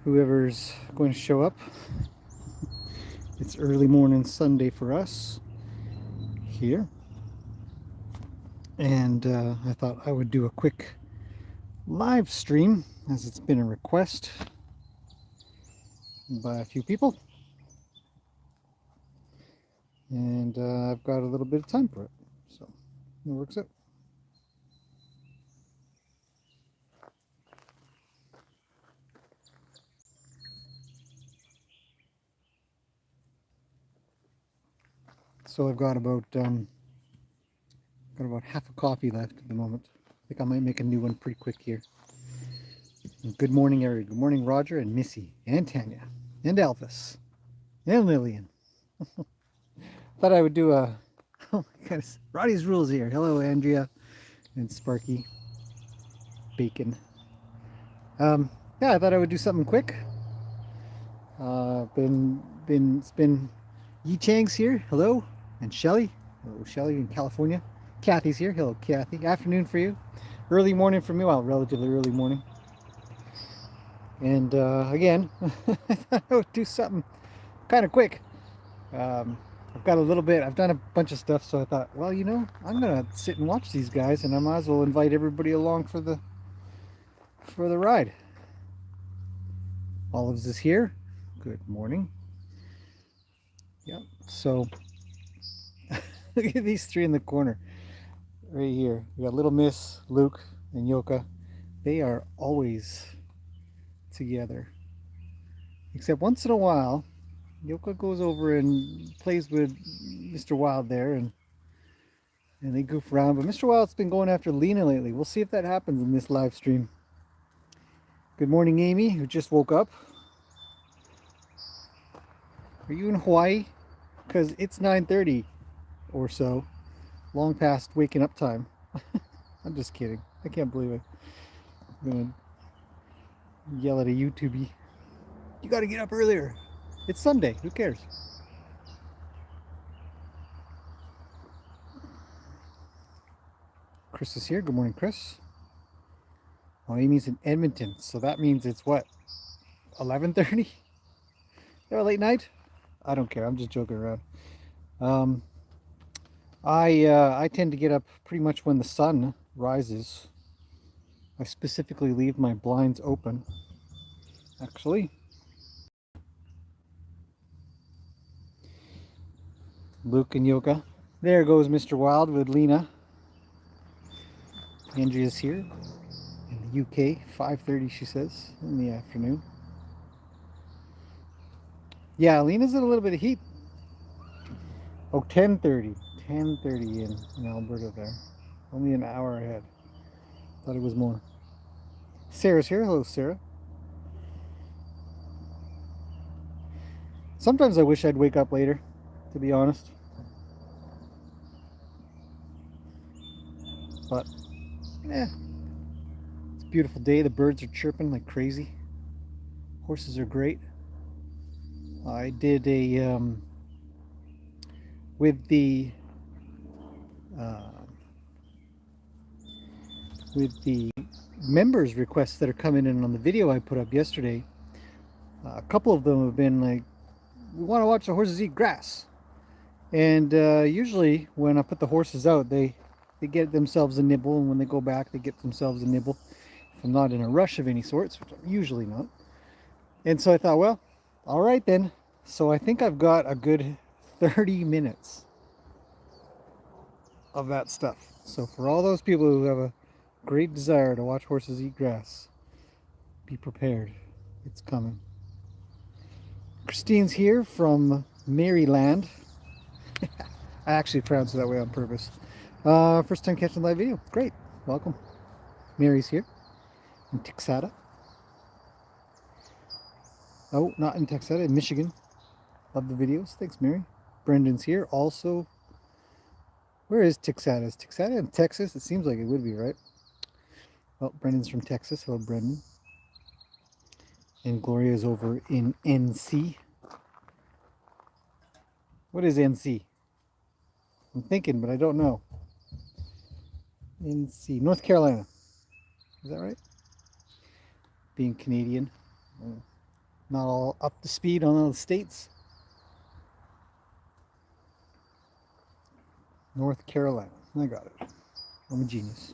whoever's going to show up. It's early morning Sunday for us here. And I thought I would do a quick live stream, as it's been a request by a few people. And I've got a little bit of time for it, so it works out. So I've got about half a coffee left at the moment. I think I might make a new one pretty quick here. And good morning, Eric. Good morning, Roger and Missy and Tanya and Elvis and Lillian. Thought I would do a, oh my goodness, Roddy's Rules here. Hello, Andrea and Sparky Bacon. Yeah, I thought I would do something quick. It's been Yi Chang's here. Hello, and Shelly. Hello, Shelly in California. Kathy's here. Hello, Kathy. Afternoon for you. Early morning for me. Well, relatively early morning. And again, I thought I would do something kind of quick. I've got a little bit. I've done a bunch of stuff, so I thought, well, you know, I'm gonna sit and watch these guys, and I might as well invite everybody along for the ride. Olives is here. Good morning. Yep. So look at these three in the corner right here. We got Little Miss, Luke, and Yoka. They are always together, except once in a while Yoka goes over and plays with Mr. Wild there, and they goof around. But Mr. Wild's been going after Lena lately. We'll see if that happens in this live stream. Good morning, Amy, who just woke up. Are you in Hawaii? Because it's 9:30 or so, long past waking up time. I'm just kidding. I can't believe it. I'm gonna yell at a YouTubey. You gotta get up earlier. It's Sunday. Who cares? Chris is here. Good morning, Chris. Oh, Amy's in Edmonton, so that means it's what? 11:30? Yeah, late night? I don't care. I'm just joking around. I tend to get up pretty much when the sun rises. I specifically leave my blinds open, actually. Luke and Yoka. There goes Mr. Wild with Lena. Andrea's here in the UK, 5:30 she says, in the afternoon. Yeah, Lena's in a little bit of heat. Oh, 10:30 in Alberta there. Only an hour ahead. Thought it was more. Sarah's here. Hello, Sarah. Sometimes I wish I'd wake up later, to be honest. But, yeah. It's a beautiful day. The birds are chirping like crazy. Horses are great. I did a, with the members requests that are coming in on the video I put up yesterday, a couple of them have been like, we want to watch the horses eat grass. And usually when I put the horses out, they get themselves a nibble, and when they go back they get themselves a nibble, if I'm not in a rush of any sorts, which I'm usually not. And so I thought, well, all right then. So I think I've got a good 30 minutes of that stuff. So for all those people who have a great desire to watch horses eat grass, be prepared. It's coming. Christine's here from Maryland. I actually pronounced it that way on purpose. First time catching live video. Great. Welcome. Mary's here in Texada. Oh, not in Texada, in Michigan. Love the videos. Thanks, Mary. Brendan's here also. Where is Texada? Is Texada in Texas? It seems like it would be, right? Well, Brendan's from Texas. Hello, Brendan. And Gloria's over in NC. What is NC? I'm thinking, but I don't know. NC, North Carolina. Is that right? Being Canadian. Not all up to speed on all the states. North Carolina. I got it. I'm a genius.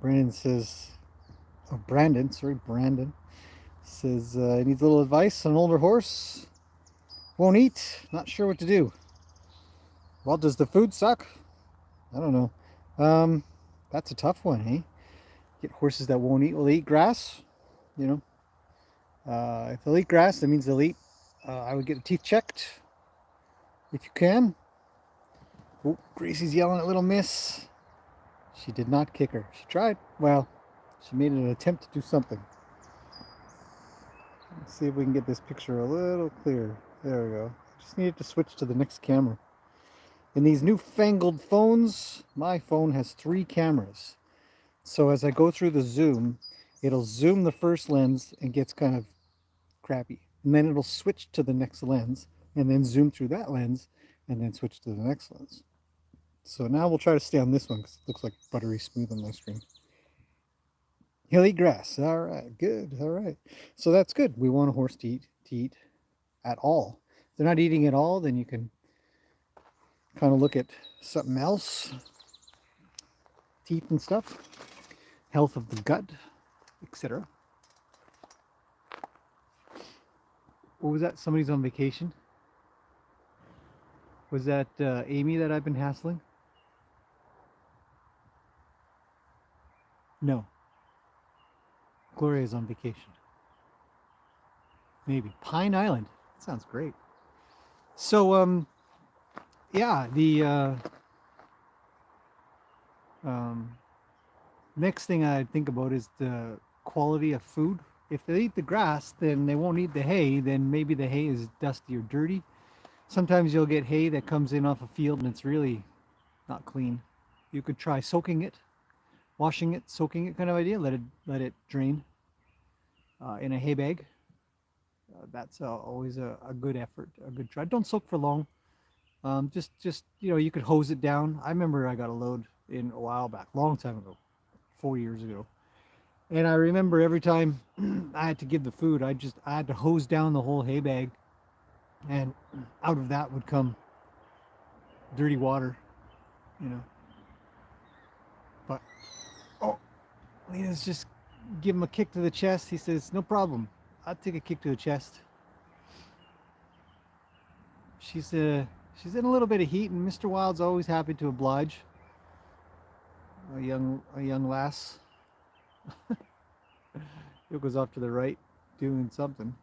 Brandon says, oh, Brandon says he needs a little advice on an older horse. Won't eat. Not sure what to do. Well, does the food suck? I don't know. That's a tough one, eh? Get horses that won't eat. Will they eat grass? You know, if they'll eat grass, that means they'll eat. I would get the teeth checked if you can. Oh, Gracie's yelling at little miss. She did not kick her. She tried. Well, she made an attempt to do something. Let's see if we can get this picture a little clearer. There we go. Just needed to switch to the next camera. In these newfangled phones, my phone has 3 cameras. So as I go through the zoom, it'll zoom the first lens and gets kind of crappy. And then it'll switch to the next lens and then zoom through that lens and then switch to the next lens. So now we'll try to stay on this one because it looks like buttery smooth on my screen. He'll eat grass. All right, good. All right. So that's good. We want a horse to eat at all. If they're not eating at all, then you can kind of look at something else. Teeth and stuff. Health of the gut, etc. What was that? Somebody's on vacation? Was that Amy that I've been hassling? No. Gloria's on vacation. Maybe. Pine Island. That sounds great. So, yeah, the next thing I think about is the quality of food. If they eat the grass, then they won't eat the hay. Then maybe the hay is dusty or dirty. Sometimes you'll get hay that comes in off a field and it's really not clean. You could try soaking it, washing it, soaking it, kind of idea. Let it drain in a hay bag. That's always a good effort, a good try. Don't soak for long. Just you could hose it down. I remember I got a load in a while back, long time ago, 4 years ago. And I remember every time I had to give the food, I had to hose down the whole hay bag, and out of that would come dirty water, you know. But Lena's just give him a kick to the chest. He says, "No problem. I'll take a kick to the chest." She's in a little bit of heat, and Mr. Wild's always happy to oblige a young lass. It goes off to the right, doing something.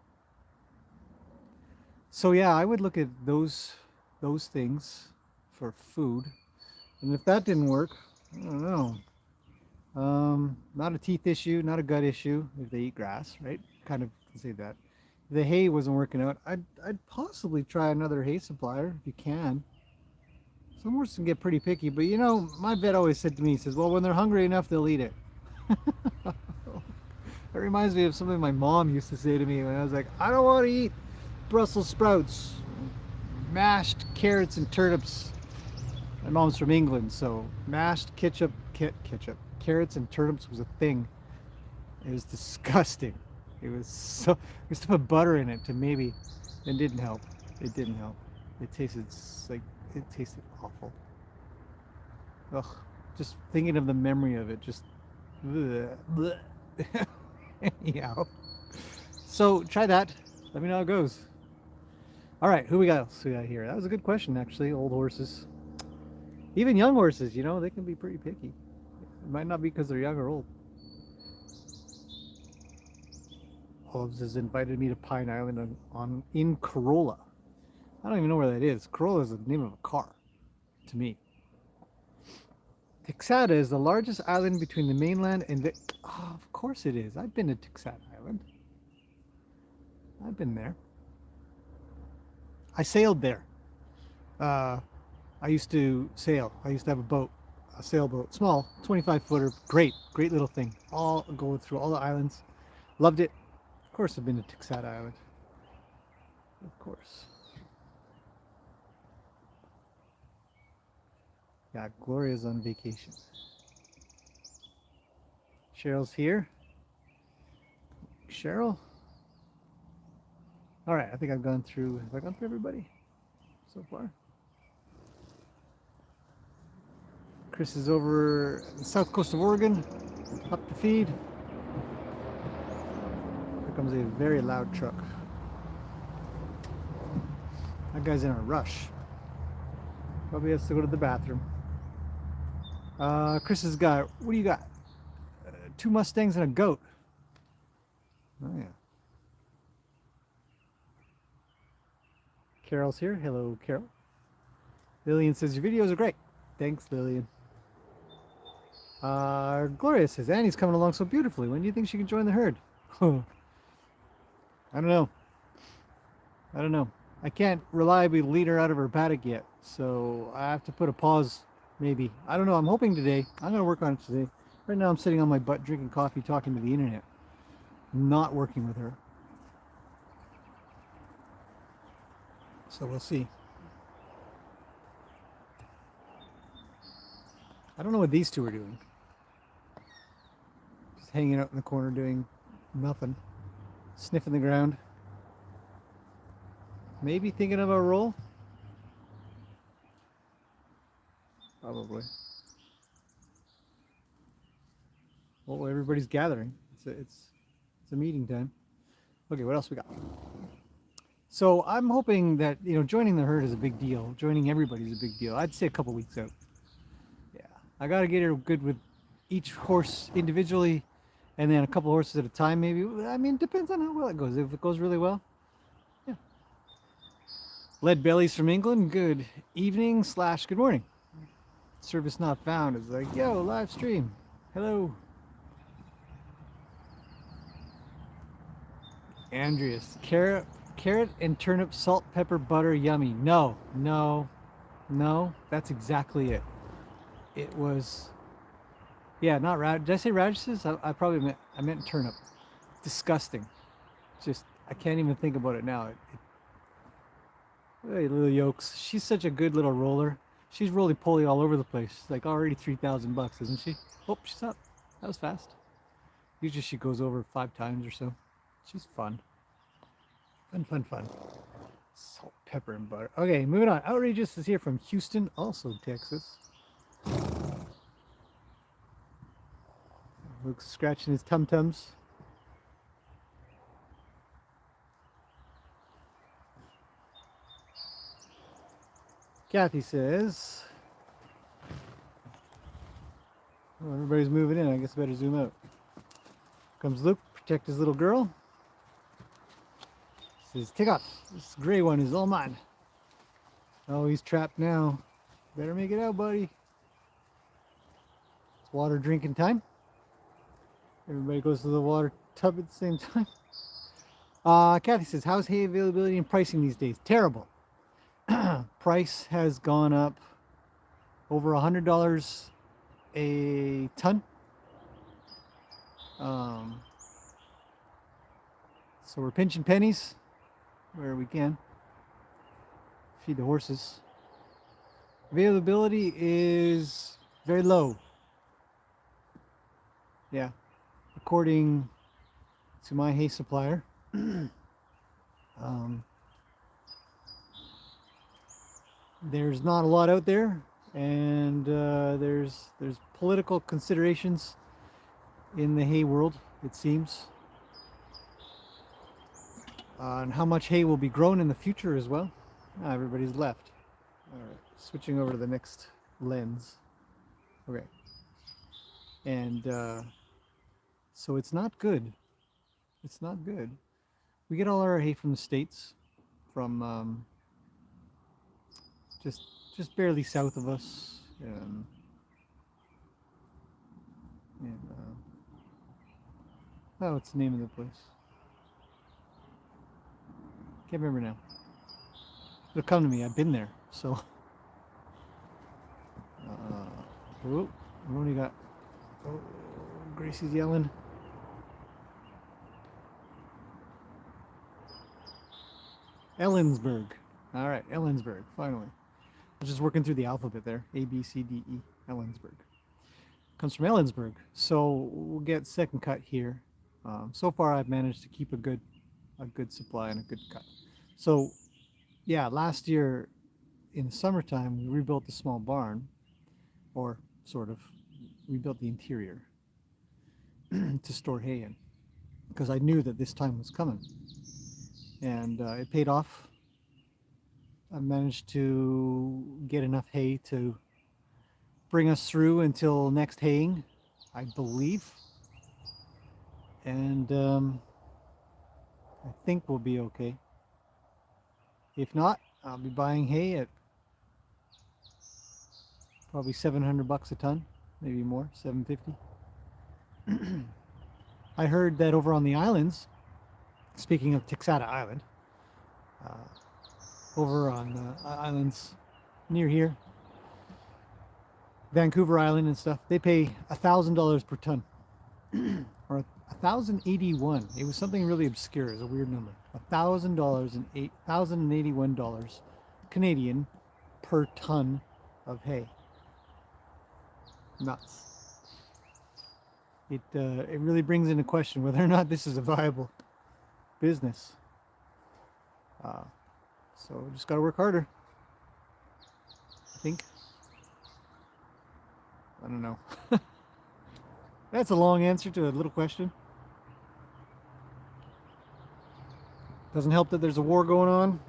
So yeah, I would look at those things for food, and if that didn't work, I don't know. Not a teeth issue, not a gut issue if they eat grass, right? Kind of say that. If the hay wasn't working out, I'd possibly try another hay supplier if you can. Some horses can get pretty picky, but you know, my vet always said to me, he says, well, when they're hungry enough, they'll eat it. That reminds me of something my mom used to say to me when I was like, I don't want to eat Brussels sprouts, mashed carrots and turnips. My mom's from England, so mashed carrots and turnips was a thing. It was disgusting. It was so. I used to put butter in it to maybe. It didn't help. It didn't help. It tasted awful. Ugh. Just thinking of the memory of it, just. Bleh. Yeah. So try that. Let me know how it goes. All right, who we got else we got here? That was a good question, actually. Old horses, even young horses, you know, they can be pretty picky. It might not be because they're young or old. Olives has invited me to Pine Island in Corolla. I don't even know where that is. Corolla is the name of a car, to me. Texada is the largest island between the mainland and the... Oh, of course it is. I've been to Texada Island. I've been there. I sailed there. I used to sail. I used to have a sailboat, small, 25-footer, great little thing. All going through all the islands. Loved it. Of course I've been to Texada Island. Of course. Yeah, Gloria's on vacation. Cheryl's here. Cheryl. All right, I think I've gone through. Have I gone through everybody so far? Chris is over the south coast of Oregon, up to feed. Here comes a very loud truck. That guy's in a rush. Probably has to go to the bathroom. Chris has got, what do you got? 2 Mustangs and a goat. Oh, yeah. Carol's here. Hello, Carol. Lillian says, your videos are great. Thanks, Lillian. Gloria says, Annie's coming along so beautifully. When do you think she can join the herd? I don't know. I don't know. I can't reliably lead her out of her paddock yet, so I have to put a pause, maybe. I don't know. I'm hoping today. I'm going to work on it today. Right now I'm sitting on my butt drinking coffee, talking to the internet. Not working with her. So we'll see. I don't know what these two are doing. Just hanging out in the corner doing nothing. Sniffing the ground. Maybe thinking of a roll? Probably. Well, everybody's gathering. It's a meeting time. Okay, what else we got? So I'm hoping that, you know, joining the herd is a big deal. Joining everybody is a big deal. I'd say a couple weeks out. Yeah, I got to get her good with each horse individually, and then a couple horses at a time, maybe. I mean, it depends on how well it goes. If it goes really well, yeah. Lead Bellies from England. Good evening / good morning. Service not found is like, yo, live stream. Hello. Andreas, carrot and turnip, salt, pepper, butter, yummy. No, that's exactly it. It was, yeah, not rad. Did I say radishes? I probably meant turnip. Disgusting. Just, I can't even think about it now. Hey, little yolks. She's such a good little roller. She's roly-poly all over the place. Like already $3,000, isn't she? Oh, she's up. That was fast. Usually she goes over 5 times or so. She's fun. Fun. Salt, pepper, and butter. Okay, moving on. Outrageous is here from Houston, also Texas. Luke's scratching his tum-tums. Kathy says, oh, everybody's moving in. I guess I better zoom out. Comes Luke, protect his little girl. Says, take off. This gray one is all mine. Oh, he's trapped now. Better make it out, buddy. It's water drinking time. Everybody goes to the water tub at the same time. Kathy says, how's hay availability and pricing these days? Terrible. Price has gone up over $100 a ton. So we're pinching pennies where we can. Feed the horses. Availability is very low. Yeah, according to my hay supplier. There's not a lot out there, and there's political considerations in the hay world, it seems. And how much hay will be grown in the future as well. Everybody's left. All right, switching over to the next lens. Okay. And so it's not good. It's not good. We get all our hay from the States, from just barely south of us. Oh, what's the name of the place? Can't remember now. It'll come to me. I've been there, so. Oh, we only got. Oh, Gracie's yelling. Ellensburg. All right, Ellensburg. Finally, I was just working through the alphabet there. A, B, C, D, E. Ellensburg. Comes from Ellensburg. So we'll get second cut here. So far, I've managed to keep a good supply and a good cut. So yeah, last year in the summertime, we rebuilt the small barn, or sort of rebuilt the interior to store hay in, because I knew that this time was coming, and it paid off. I managed to get enough hay to bring us through until next haying, I believe, and I think we'll be okay. If not, I'll be buying hay at probably $700 a ton, maybe more, 750. I heard that over on the islands, speaking of Texada Island, uh, over on islands near here, Vancouver Island and stuff, they pay $1,000 per ton, or 1,081. It was something really obscure. It's a weird number. $1,000 and $1,081 Canadian per ton of hay. Nuts. It really brings into question whether or not this is a viable business. So just got to work harder, I think. I don't know. That's a long answer to a little question. Doesn't help that there's a war going on,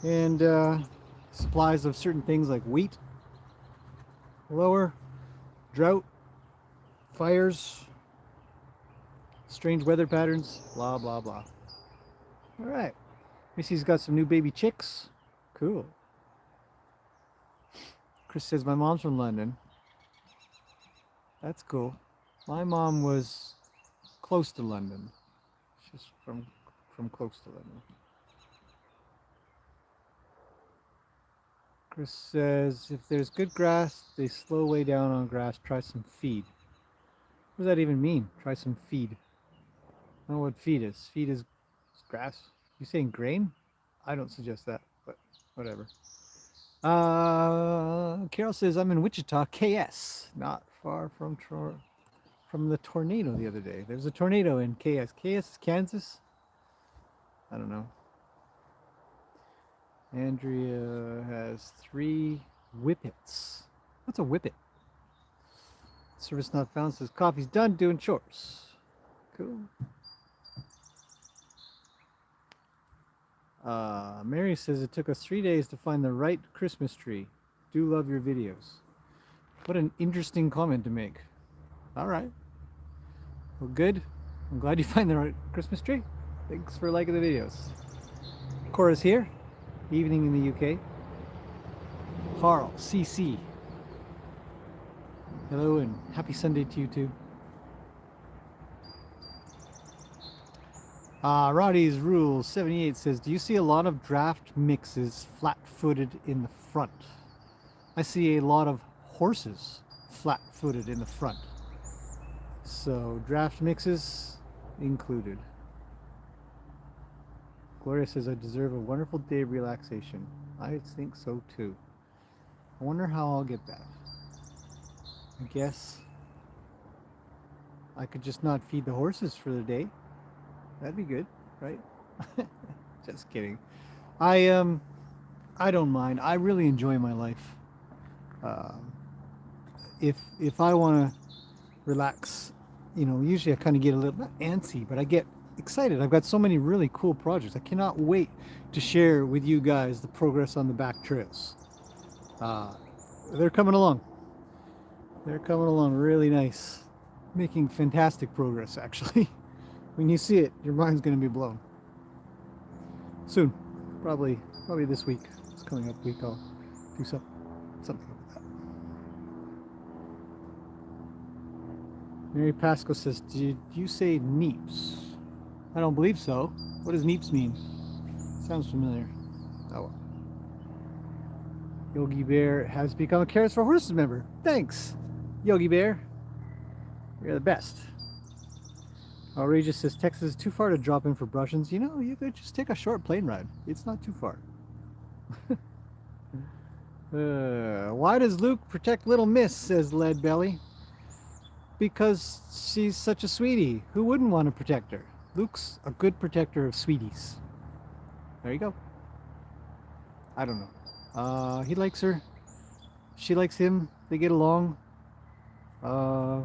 and supplies of certain things like wheat lower, drought, fires, strange weather patterns, blah blah blah. All right, Missy's got some new baby chicks. Cool. Chris says my mom's from London. That's cool. My mom was close to London. She's from close to London. Chris says if there's good grass, they slow way down on grass. Try some feed. What does that even mean? Try some feed. I don't know what feed is. Feed is grass. You saying grain? I don't suggest that, but whatever. Carol says I'm in Wichita, KS, not far from the tornado the other day. There's a tornado in KS. KS is Kansas? I don't know. Andrea has 3 whippets. What's a whippet? Service not found says coffee's done, doing chores. Cool. Mary says it took us 3 days to find the right Christmas tree. Do love your videos. What an interesting comment to make. All right. Well, good. I'm glad you find the right Christmas tree. Thanks for liking the videos. Cora's here. Evening in the UK. Carl, CC. Hello and happy Sunday to you too. Roddy's Rule 78 says, do you see a lot of draft mixes flat-footed in the front? I see a lot of horses flat-footed in the front. So draft mixes included. Gloria says, I deserve a wonderful day of relaxation. I think so too. I wonder how I'll get that. I guess I could just not feed the horses for the day. That'd be good, right? Just kidding. I don't mind. I really enjoy my life. If I want to relax, usually I kind of get a little, not antsy, but I get excited. I've got so many really cool projects. I cannot wait to share with you guys the progress on the back trails. They're coming along. They're coming along really nice. Making fantastic progress, actually. When you see it, your mind's going to be blown. Soon. Probably this week. It's coming up week. I'll do something like that. Mary Pasco says, did you say neeps? I don't believe so. What does neeps mean? Sounds familiar. Oh well. Yogi Bear has become a Carrots for Horses member. Thanks, Yogi Bear. You're the best. Outrageous says Texas is too far to drop in for brush-ins. You could just take a short plane ride. It's not too far. Why does Luke protect Little Miss, says Lead Belly. Because she's such a sweetie. Who wouldn't want to protect her? Luke's a good protector of sweeties. There you go. I don't know. He likes her. She likes him. They get along. Uh,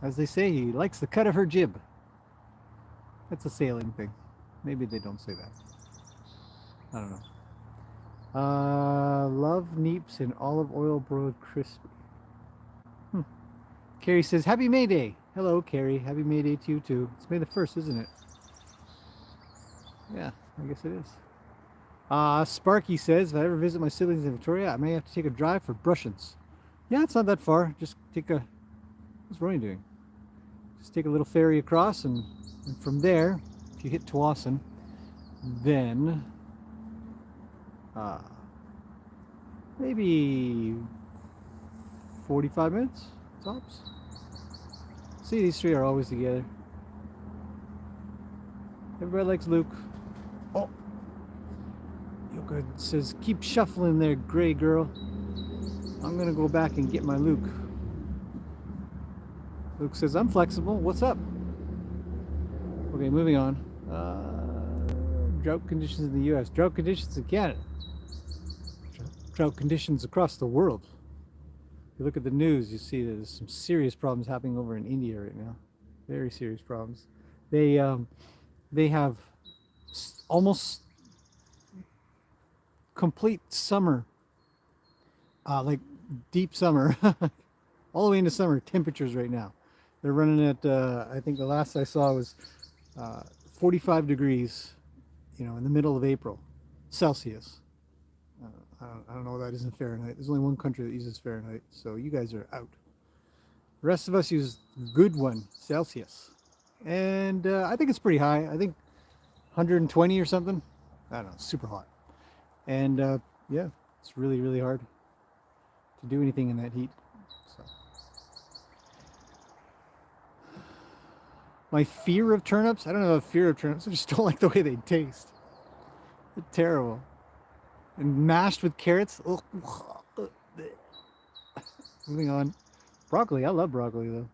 as they say, he likes the cut of her jib. That's a sailing thing. Maybe they don't say that. I don't know. Love neeps in olive oil broiled crispy. Carrie says, Happy May Day. Hello, Carrie. Happy May Day to you, too. It's May the 1st, isn't it? Yeah, I guess it is. Sparky says, if I ever visit my siblings in Victoria, I may have to take a drive for brush-ins. Yeah, it's not that far. Just take a... What's Ronnie doing? Just take a little ferry across, and from there, if you hit Tawasin, then... maybe 45 minutes, tops. See, these three are always together. Everybody likes Luke. Oh! Yoka says, keep shuffling there, gray girl. I'm gonna go back and get my Luke. Luke says, I'm flexible. What's up? Okay, moving on. Drought conditions in the U.S. Drought conditions in Canada. Drought conditions across the world. If you look at the news, you see there's some serious problems happening over in India right now. Very serious problems. They have almost complete summer, like deep summer, all the way into summer temperatures right now. They're running at, I think the last I saw was 45 degrees, you know, in the middle of April, Celsius. I don't know what that is in Fahrenheit. There's only one country that uses Fahrenheit, so you guys are out. The rest of us use good one, Celsius. And I think it's pretty high. I think 120 or something. I don't know, super hot. And yeah, it's really, really hard to do anything in that heat. So. My fear of turnips? I don't have a fear of turnips. I just don't like the way they taste. They're terrible. And mashed with carrots. Moving on. Broccoli. I love broccoli though.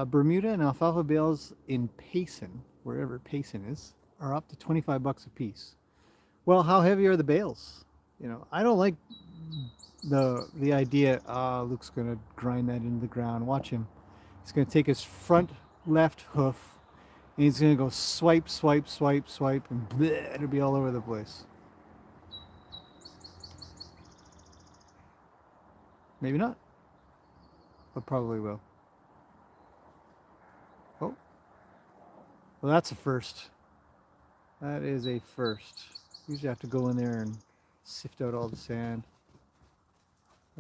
Bermuda and alfalfa bales in Payson, wherever Payson is, are up to 25 bucks a piece. Well, how heavy are the bales? You know, I don't like the idea. Luke's gonna grind that into the ground. Watch him. He's gonna take his front left hoof. And he's going to go swipe, swipe, swipe, swipe, and bleh, it'll be all over the place. Maybe not. But probably will. Oh. Well, that's a first. That is a first. Usually have to go in there and sift out all the sand.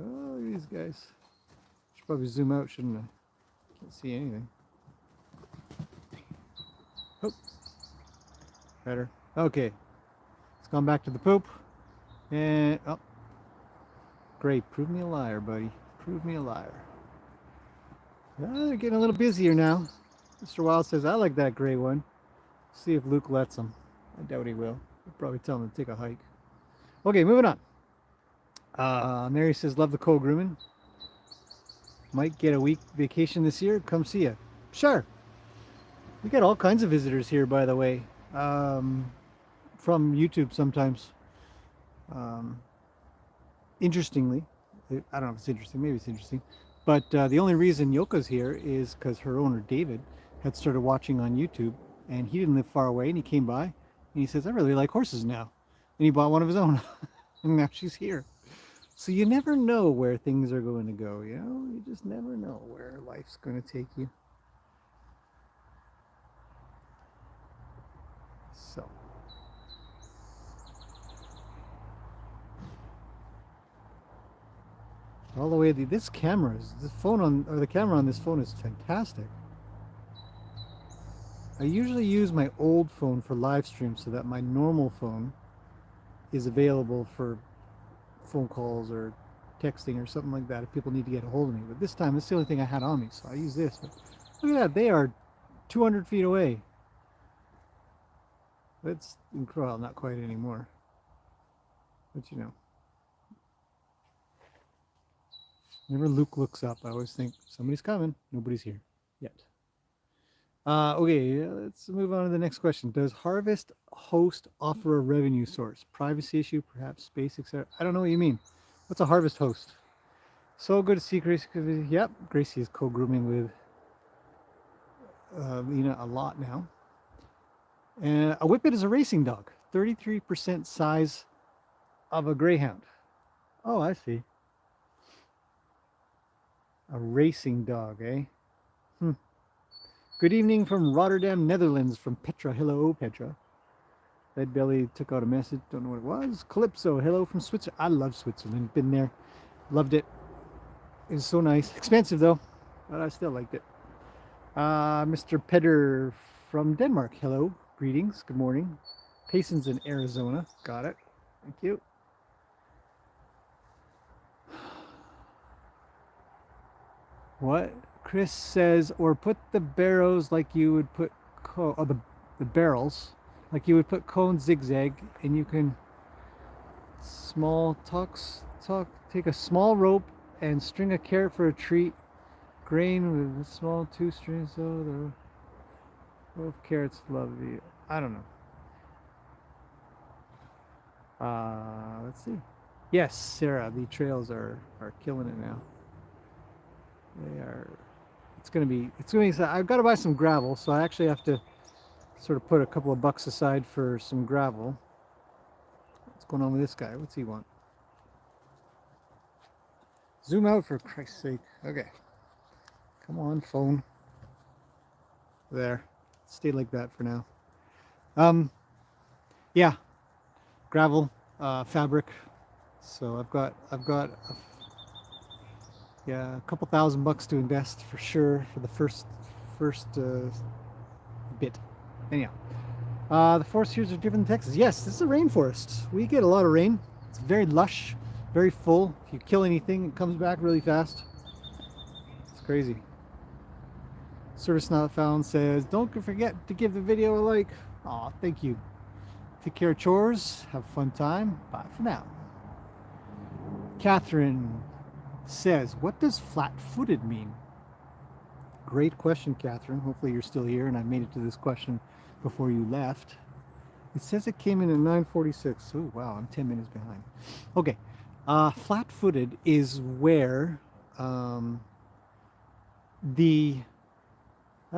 Oh, these guys. Should probably zoom out, shouldn't I? Can't see anything. Oh, better. Okay, it's gone back to the poop. And, oh, great. Prove me a liar, buddy. Prove me a liar. They're getting a little busier now. Mr. Wild says, I like that gray one. See if Luke lets him. I doubt he will. I'll probably tell him to take a hike. Okay, moving on. Mary says, love the co-grooming. Might get a week vacation this year. Come see ya. Sure. We get all kinds of visitors here, by the way, from YouTube sometimes. Interestingly, I don't know if it's interesting, maybe it's interesting, but the only reason Yoka's here is because her owner, David, had started watching on YouTube, and he didn't live far away, and he came by, and he says, I really like horses now. And he bought one of his own, and now she's here. So you never know where things are going to go, you know? You just never know where life's going to take you. So, all the way this camera is the camera on this phone is fantastic. I usually use my old phone for live stream so that my normal phone is available for phone calls or texting or something like that if people need to get a hold of me. But this time it's the only thing I had on me, so I use this. But look at that, they are 200 feet away. That's incredible. Not quite anymore, but you know. Whenever Luke looks up, I always think somebody's coming. Nobody's here yet. Okay, let's move on to the next question. Does Harvest Host offer a revenue source? Privacy issue, perhaps space, etc. I don't know what you mean. What's a Harvest Host? So good to see Gracie. Yep, Gracie is co-grooming with Lena a lot now. And a Whippet is a racing dog. 33% size of a greyhound. Oh, I see. A racing dog, eh? Good evening from Rotterdam, Netherlands, from Petra. Hello, Petra. Red Belly took out a message. Don't know what it was. Calypso, hello from Switzerland. I love Switzerland. Been there. Loved it. It was so nice. Expensive, though, but I still liked it. Mr. Pedder from Denmark. Hello. Greetings. Good morning. Payson's in Arizona. Got it. Thank you. What? Chris says, or put the barrows like you would put the barrels like you would put cone zigzag, and you can take a small rope and string a carrot for a treat, grain with a small 2 strings. So the both carrots love you. I don't know. Let's see. Yes, Sarah, the trails are killing it now. They are. It's gonna be. I've got to buy some gravel, so I actually have to sort of put a couple of bucks aside for some gravel. What's going on with this guy? What's he want? Zoom out, for Christ's sake. Okay. Come on, phone. There. Stay like that for now. Yeah. Gravel, fabric. So I've got a couple $1,000 to invest for sure for the first bit. Anyhow, the forest here are different in Texas. Yes, this is a rainforest. We get a lot of rain. It's very lush, very full. If you kill anything, it comes back really fast. It's crazy. Service Not Found says, don't forget to give the video a like. Aw, thank you. Take care of chores. Have a fun time. Bye for now. Catherine says, what does flat-footed mean? Great question, Catherine. Hopefully you're still here and I made it to this question before you left. It says it came in at 9:46. Oh, wow, I'm 10 minutes behind. Okay. Flat-footed is where how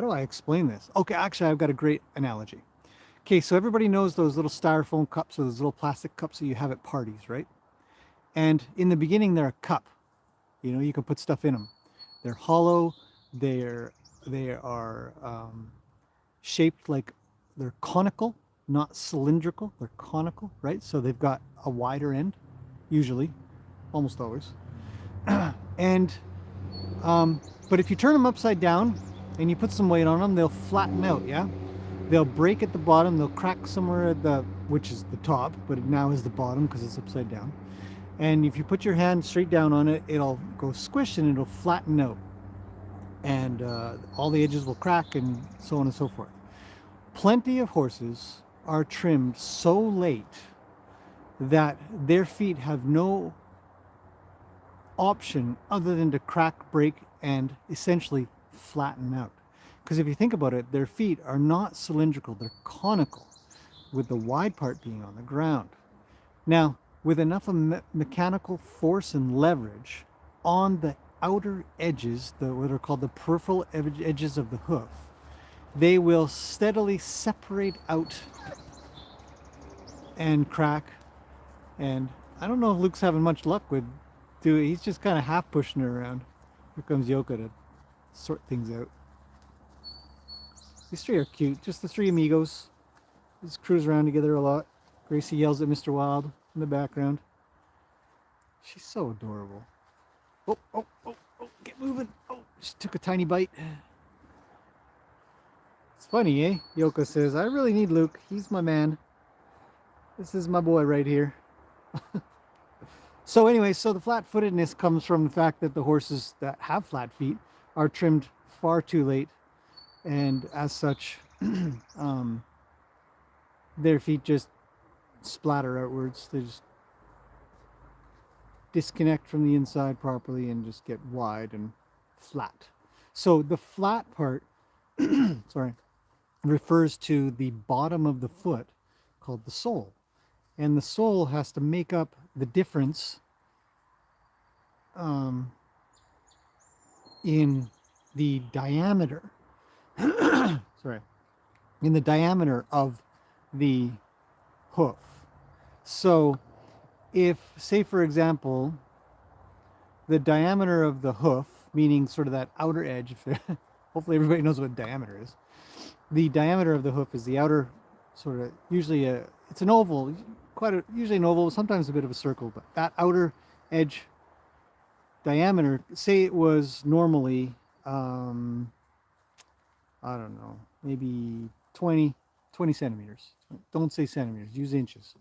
do I explain this? Okay, actually, I've got a great analogy. Okay, so everybody knows those little styrofoam cups or those little plastic cups that you have at parties, right? And in the beginning, they're a cup. You know, you can put stuff in them. They're hollow. They are shaped like they're conical, not cylindrical. They're conical, right? So they've got a wider end, usually, almost always. And but if you turn them upside down and you put some weight on them, they'll flatten out. Yeah, they'll break at the bottom. They'll crack somewhere at which is the top, but it now is the bottom because it's upside down. And if you put your hand straight down on it, it'll go squish and it'll flatten out. And all the edges will crack and so on and so forth. Plenty of horses are trimmed so late that their feet have no option other than to crack, break, and essentially flatten out. Because if you think about it, their feet are not cylindrical, they're conical, with the wide part being on the ground. Now, with enough mechanical force and leverage on the outer edges, what are called the peripheral edges of the hoof, they will steadily separate out and crack. And I don't know if Luke's having much luck with doing. He's just kind of half pushing her around. Here comes Yoka to sort things out. These three are cute. Just the three amigos. They just cruise around together a lot. Gracie yells at Mr. Wild in the background. She's so adorable. Oh, get moving. Oh, she took a tiny bite. It's funny, eh? Yoko says, I really need Luke. He's my man. This is my boy right here. So anyway, so the flat-footedness comes from the fact that the horses that have flat feet are trimmed far too late. And as such, their feet just splatter outwards. They just disconnect from the inside properly and just get wide and flat. So the flat part, sorry, refers to the bottom of the foot called the sole. And the sole has to make up the difference in the diameter, sorry, in the diameter of the hoof. So if, say for example, the diameter of the hoof, meaning sort of that outer edge, hopefully everybody knows what diameter is. The diameter of the hoof is the outer sort of, usually it's an oval, usually an oval, sometimes a bit of a circle, but that outer edge diameter, say it was normally, I don't know, maybe 20 centimeters. Don't say centimeters, use inches.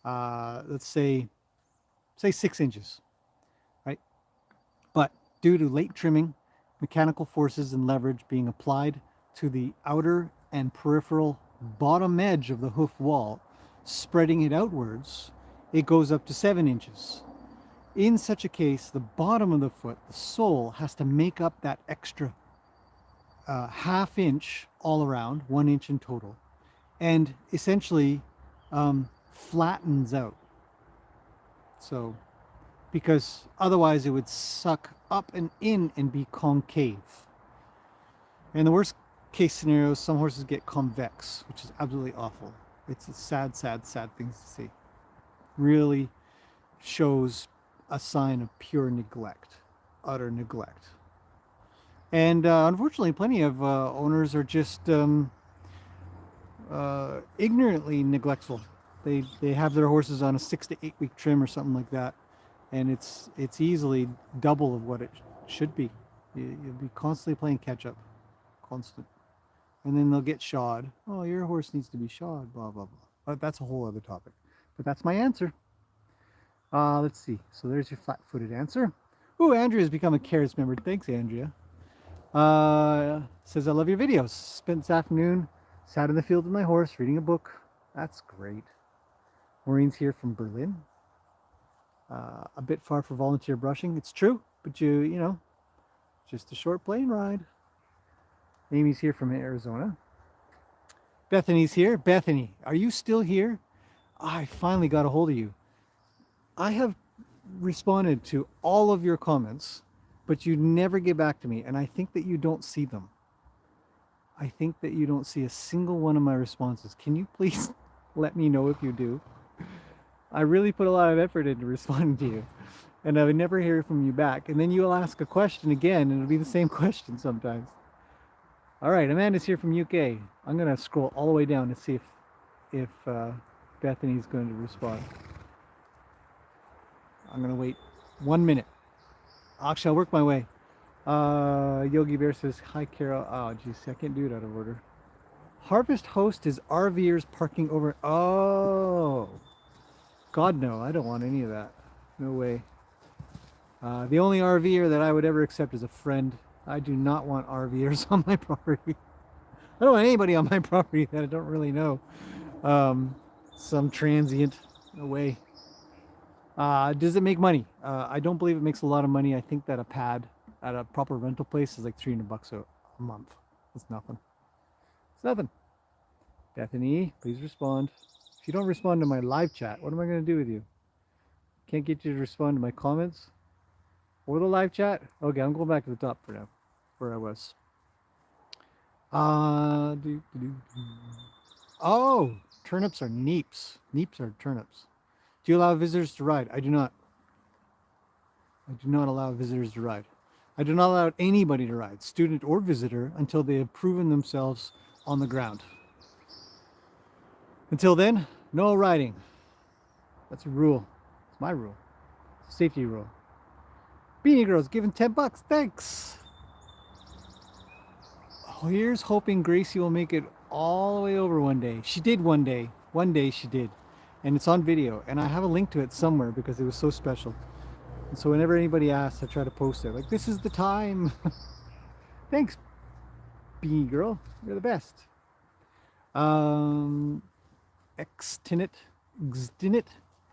Let's say 6 inches, right? But due to late trimming, mechanical forces and leverage being applied to the outer and peripheral bottom edge of the hoof wall, spreading it outwards, it goes up to 7 inches. In such a case, the bottom of the foot, the sole, has to make up that extra ½ inch all around, 1 inch in total, and essentially flattens out. So, because otherwise it would suck up and in and be concave. And the worst case scenario, some horses get convex, which is absolutely awful. It's a sad thing to see. Really shows a sign of pure neglect, utter neglect. And unfortunately, plenty of owners are just ignorantly neglectful. They have their horses on a 6 to 8 week trim or something like that, and it's easily double of what it should be. You'll be constantly playing catch up, constant, and then they'll get shod. Oh, your horse needs to be shod, blah blah blah. But that's a whole other topic. But that's my answer. Let's see. So there's your flat-footed answer. Ooh, Andrea's become a CARES member. Thanks, Andrea. Says, I love your videos. Spent this afternoon, sat in the field with my horse, reading a book. That's great. Maureen's here from Berlin. A bit far for volunteer brushing. It's true, but you know, just a short plane ride. Amy's here from Arizona. Bethany's here. Bethany, are you still here? I finally got a hold of you. I have responded to all of your comments, but you never get back to me, and I think that you don't see them. I think that you don't see a single one of my responses. Can you please let me know if you do? I really put a lot of effort into responding to you, and I would never hear from you back. And then you'll ask a question again, and it'll be the same question sometimes. All right, Amanda's here from UK. I'm going to scroll all the way down to see if Bethany's going to respond. I'm going to wait 1 minute. Actually, I'll work my way. Yogi Bear says, hi, Carol. Oh, geez, I can't do it out of order. Harvest Host is RVers parking over. Oh, God, no. I don't want any of that. No way. The only RVer that I would ever accept is a friend. I do not want RVers on my property. I don't want anybody on my property that I don't really know. Some transient. No way. Does it make money? I don't believe it makes a lot of money. I think that a pad at a proper rental place is like $300 a month. It's nothing. It's nothing. Bethany, please respond. If you don't respond to my live chat, what am I going to do with you? Can't get you to respond to my comments or the live chat? Okay, I'm going back to the top for now, where I was. Oh, turnips are neeps. Neeps are turnips. Do you allow visitors to ride? I do not. I do not allow visitors to ride. I do not allow anybody to ride, student or visitor, until they have proven themselves on the ground. Until then, no riding. That's a rule. It's my rule. It's a safety rule. Beanie Girl's giving $10. Thanks. Oh, here's hoping Gracie will make it all the way over one day. She did one day. One day she did. And it's on video, and I have a link to it somewhere because it was so special. And so whenever anybody asks, I try to post it. Like, this is the time. Thanks, Beanie Girl. You're the best. Extinit.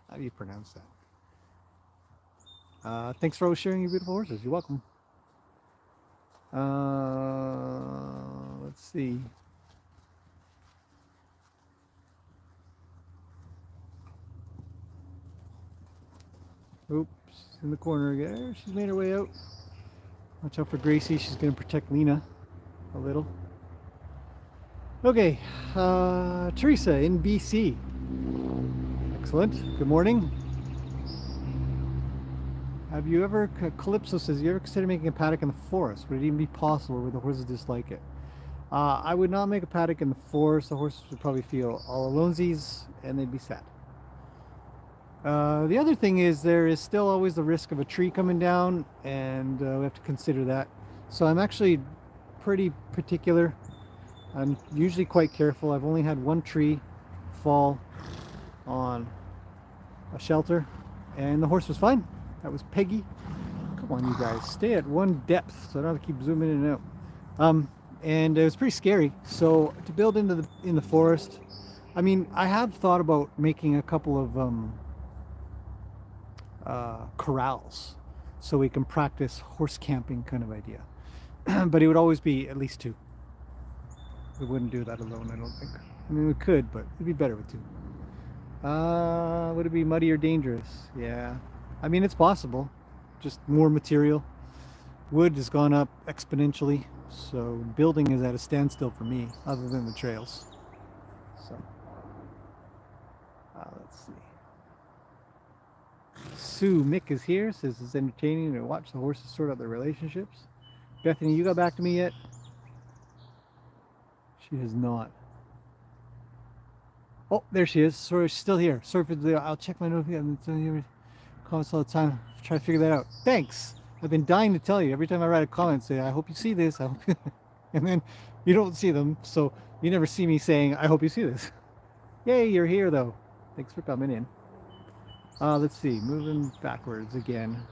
How do you pronounce that? Thanks for always sharing your beautiful horses. You're welcome. Let's see. Oops, in the corner there. She's made her way out. Watch out for Gracie. She's going to protect Lena a little. Okay, Teresa in BC. Excellent. Good morning. Have you ever, Calypso says, you ever consider making a paddock in the forest? Would it even be possible where the horses dislike it? I would not make a paddock in the forest. The horses would probably feel all alonesies and they'd be sad. The other thing is there is still always the risk of a tree coming down, and we have to consider that. So I'm actually pretty particular. I'm usually quite careful. I've only had one tree fall on a shelter, and the horse was fine. That was Peggy. Come on, you guys, stay at one depth so I don't have to keep zooming in and out. And it was pretty scary. So to build in the forest, I mean, I have thought about making a couple of corrals so we can practice horse camping kind of idea. But it would always be at least two. We wouldn't do that alone, I don't think. I mean, we could, but it'd be better with two. Would it be muddy or dangerous? Yeah. I mean, it's possible. Just more material. Wood has gone up exponentially, so building is at a standstill for me, other than the trails. So, let's see. Sue Mick is here, says it's entertaining to watch the horses sort out their relationships. Bethany, you got back to me yet? She has not. Oh, there she is. Sorry, she's still here. Sorry for the. I'll check my notifications. Comments all the time. Try to figure that out. Thanks. I've been dying to tell you. Every time I write a comment, say, I hope you see this. I hope and then you don't see them, so you never see me saying, I hope you see this. Yay, you're here though. Thanks for coming in. Let's see. Moving backwards again.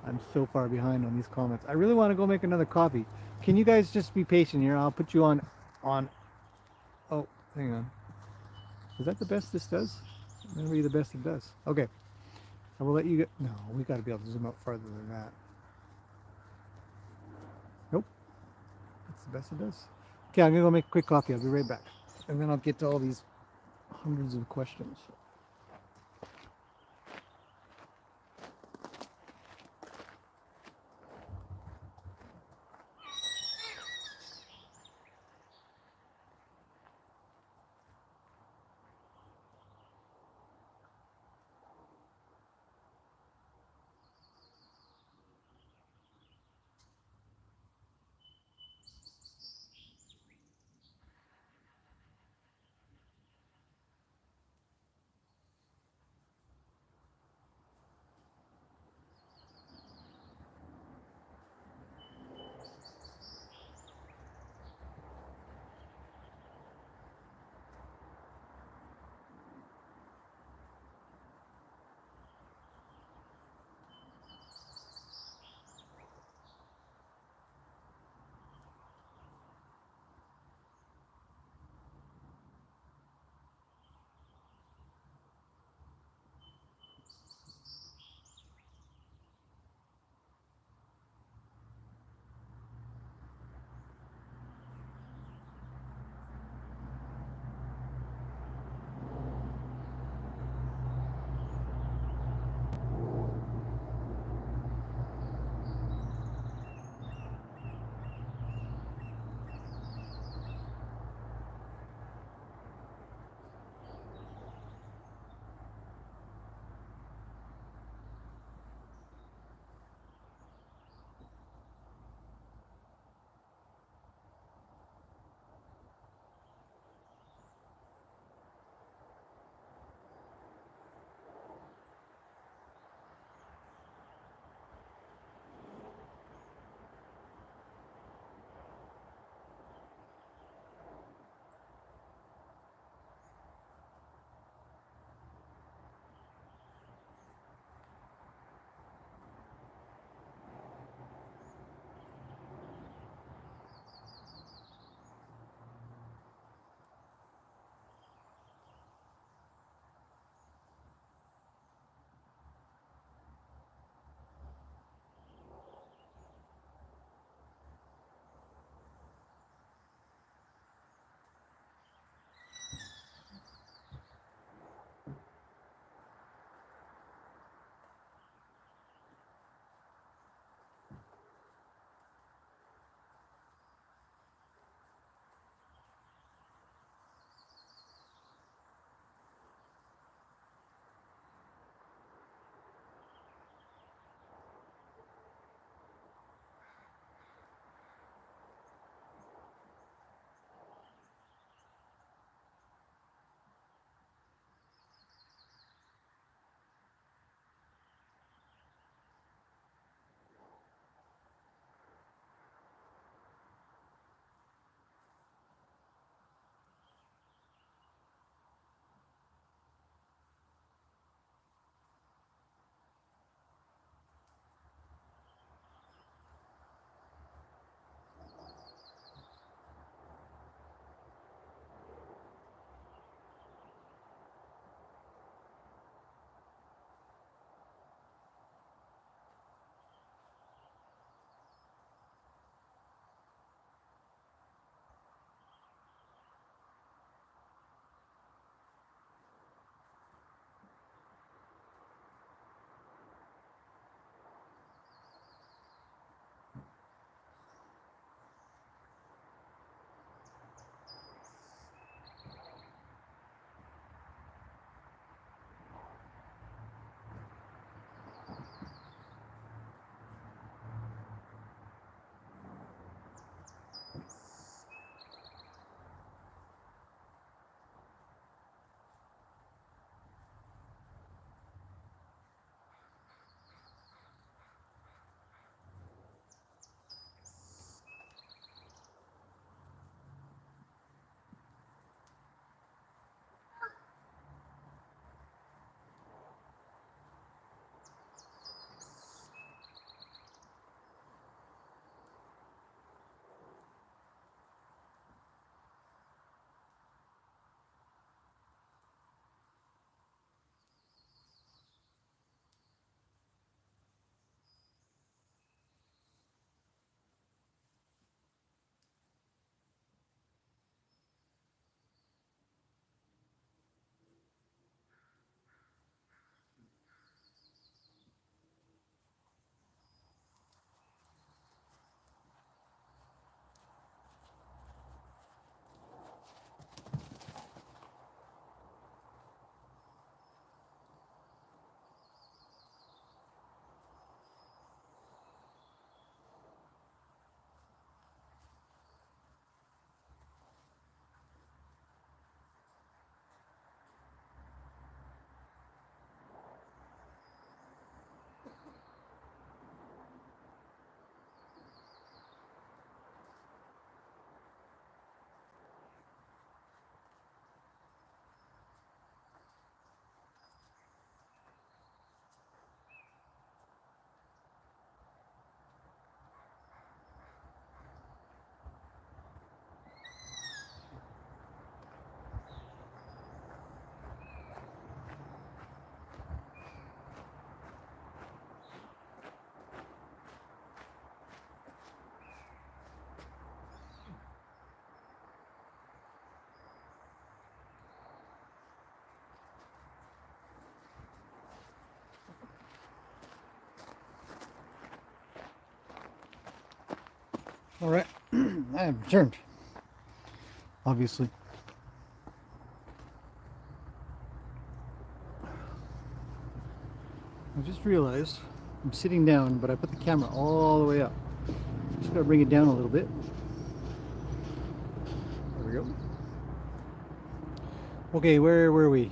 I'm so far behind on these comments. I really want to go make another coffee. Can you guys just be patient here? I'll put you on. Oh, hang on. Is that the best this does? Maybe the best it does. Okay. I will let you get. No, we got to be able to zoom out farther than that. Nope. That's the best it does. Okay, I'm going to go make a quick coffee. I'll be right back. And then I'll get to all these hundreds of questions. All right, I have returned, obviously. I just realized I'm sitting down, but I put the camera all the way up. Just gotta bring it down a little bit. There we go. Okay, where were we?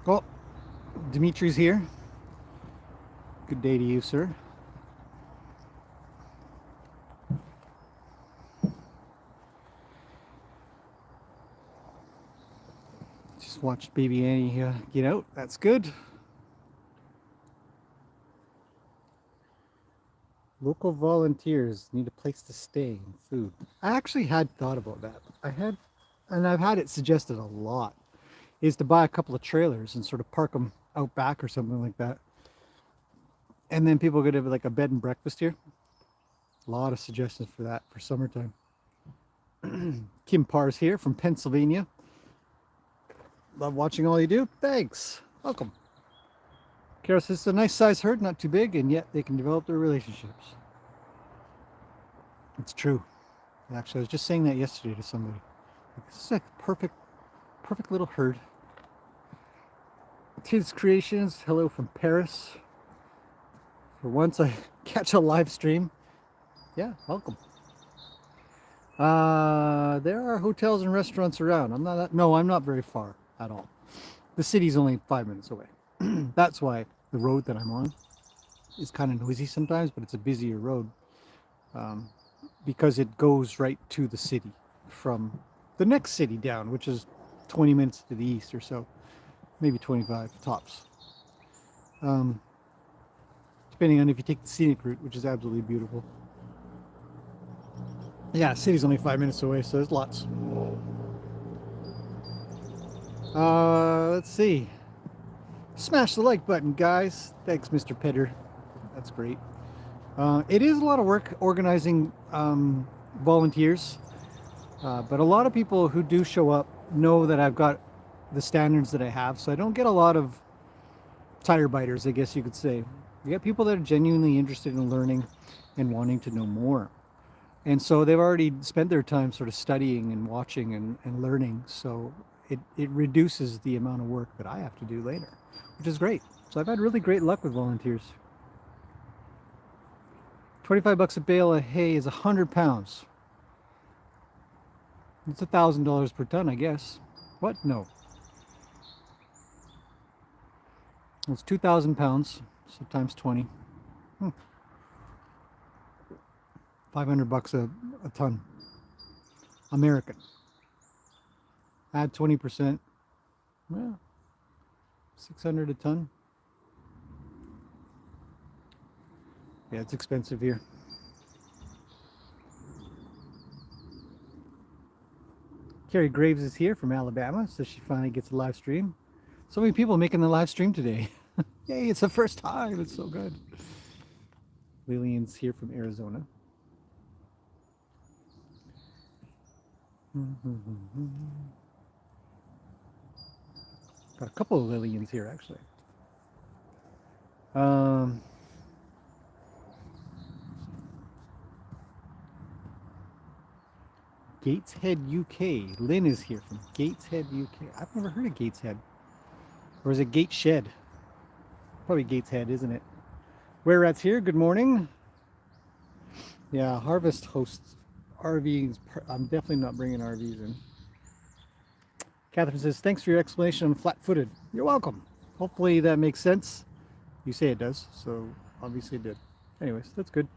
Oh, Dimitri's here. Good day to you, sir. Just watched baby Annie get out. That's good. Local volunteers need a place to stay and food. I actually had thought about that. And I've had it suggested a lot, is to buy a couple of trailers and sort of park them out back or something like that. And then people could have like a bed and breakfast here. A lot of suggestions for that for summertime. Kim Parr's here from Pennsylvania. Love watching all you do. Thanks. Welcome. Kara says it's a nice size herd, not too big, and yet they can develop their relationships. It's true. Actually, I was just saying that yesterday to somebody. This is a perfect little herd. Kids Creations, hello from Paris. For once I catch a live stream. Yeah, welcome. There are hotels and restaurants around. I'm not very far at all. The city's only 5 minutes away. That's why the road that I'm on is kind of noisy sometimes, but it's a busier road because it goes right to the city from the next city down, which is 20 minutes to the east or so, maybe 25 tops. Depending on if you take the scenic route, which is absolutely beautiful. Yeah, city's only 5 minutes away, so there's lots. Let's see. Smash the like button, guys. Thanks, Mr. Petter. That's great. It is a lot of work organizing volunteers, but a lot of people who do show up know that I've got the standards that I have, so I don't get a lot of tire biters, I guess you could say. You get people that are genuinely interested in learning and wanting to know more. And so they've already spent their time sort of studying and watching and learning, so it reduces the amount of work that I have to do later, which is great. So I've had really great luck with volunteers. 25 bucks a bale of hay is 100 pounds. It's $1,000 per ton, I guess. What? No. It's 2,000 pounds, so times 20. 500 bucks a ton. American. Add 20%. Well, 600 a ton. Yeah, it's expensive here. Carrie Graves is here from Alabama, so she finally gets a live stream. So many people making the live stream today. Yay, it's the first time. It's so good. Lillian's here from Arizona. Got a couple of Lillians here, actually. Gateshead, UK. Lynn is here from Gateshead, UK. I've never heard of Gateshead. Or is it Gateshed? Probably Gateshead, isn't it? Where Rat's here, good morning. Yeah, Harvest hosts RVs. I'm definitely not bringing RVs in. Catherine says, thanks for your explanation on flat-footed. You're welcome. Hopefully that makes sense. You say it does, so obviously it did. Anyways, that's good.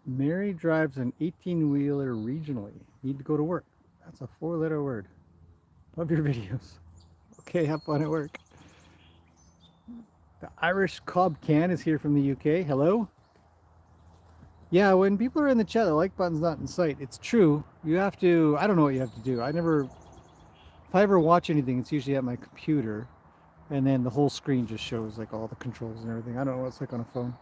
Mary drives an 18-wheeler regionally. Need to go to work. That's a 4-letter word. Love your videos. Okay, have fun at work. The Irish Cob Can is here from the UK. Hello. Yeah, when people are in the chat, the like button's not in sight. It's true. You have to, I don't know what you have to do. If I ever watch anything, it's usually at my computer. And then the whole screen just shows like all the controls and everything. I don't know what it's like on a phone.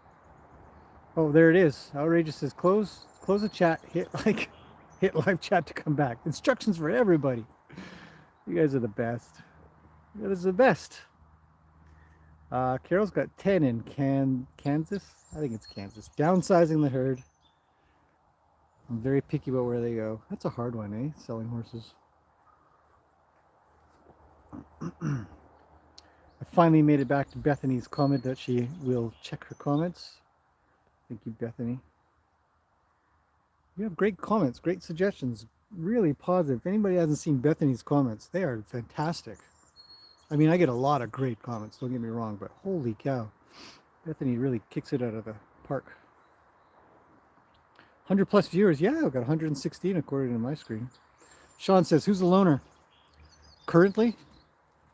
Oh, there it is. Outrageous says close the chat, hit live chat to come back. Instructions for everybody. You guys are the best. That is the best. Carol's got 10 in Kansas. I think it's Kansas. Downsizing the herd. I'm very picky about where they go. That's a hard one, eh? Selling horses. I finally made it back to Bethany's comment that she will check her comments. Thank you, Bethany. You have great comments, great suggestions, really positive. If anybody hasn't seen Bethany's comments, they are fantastic. I mean, I get a lot of great comments, don't get me wrong, but holy cow. Bethany really kicks it out of the park. 100 plus viewers. Yeah, I've got 116 according to my screen. Sean says, who's the loner? Currently?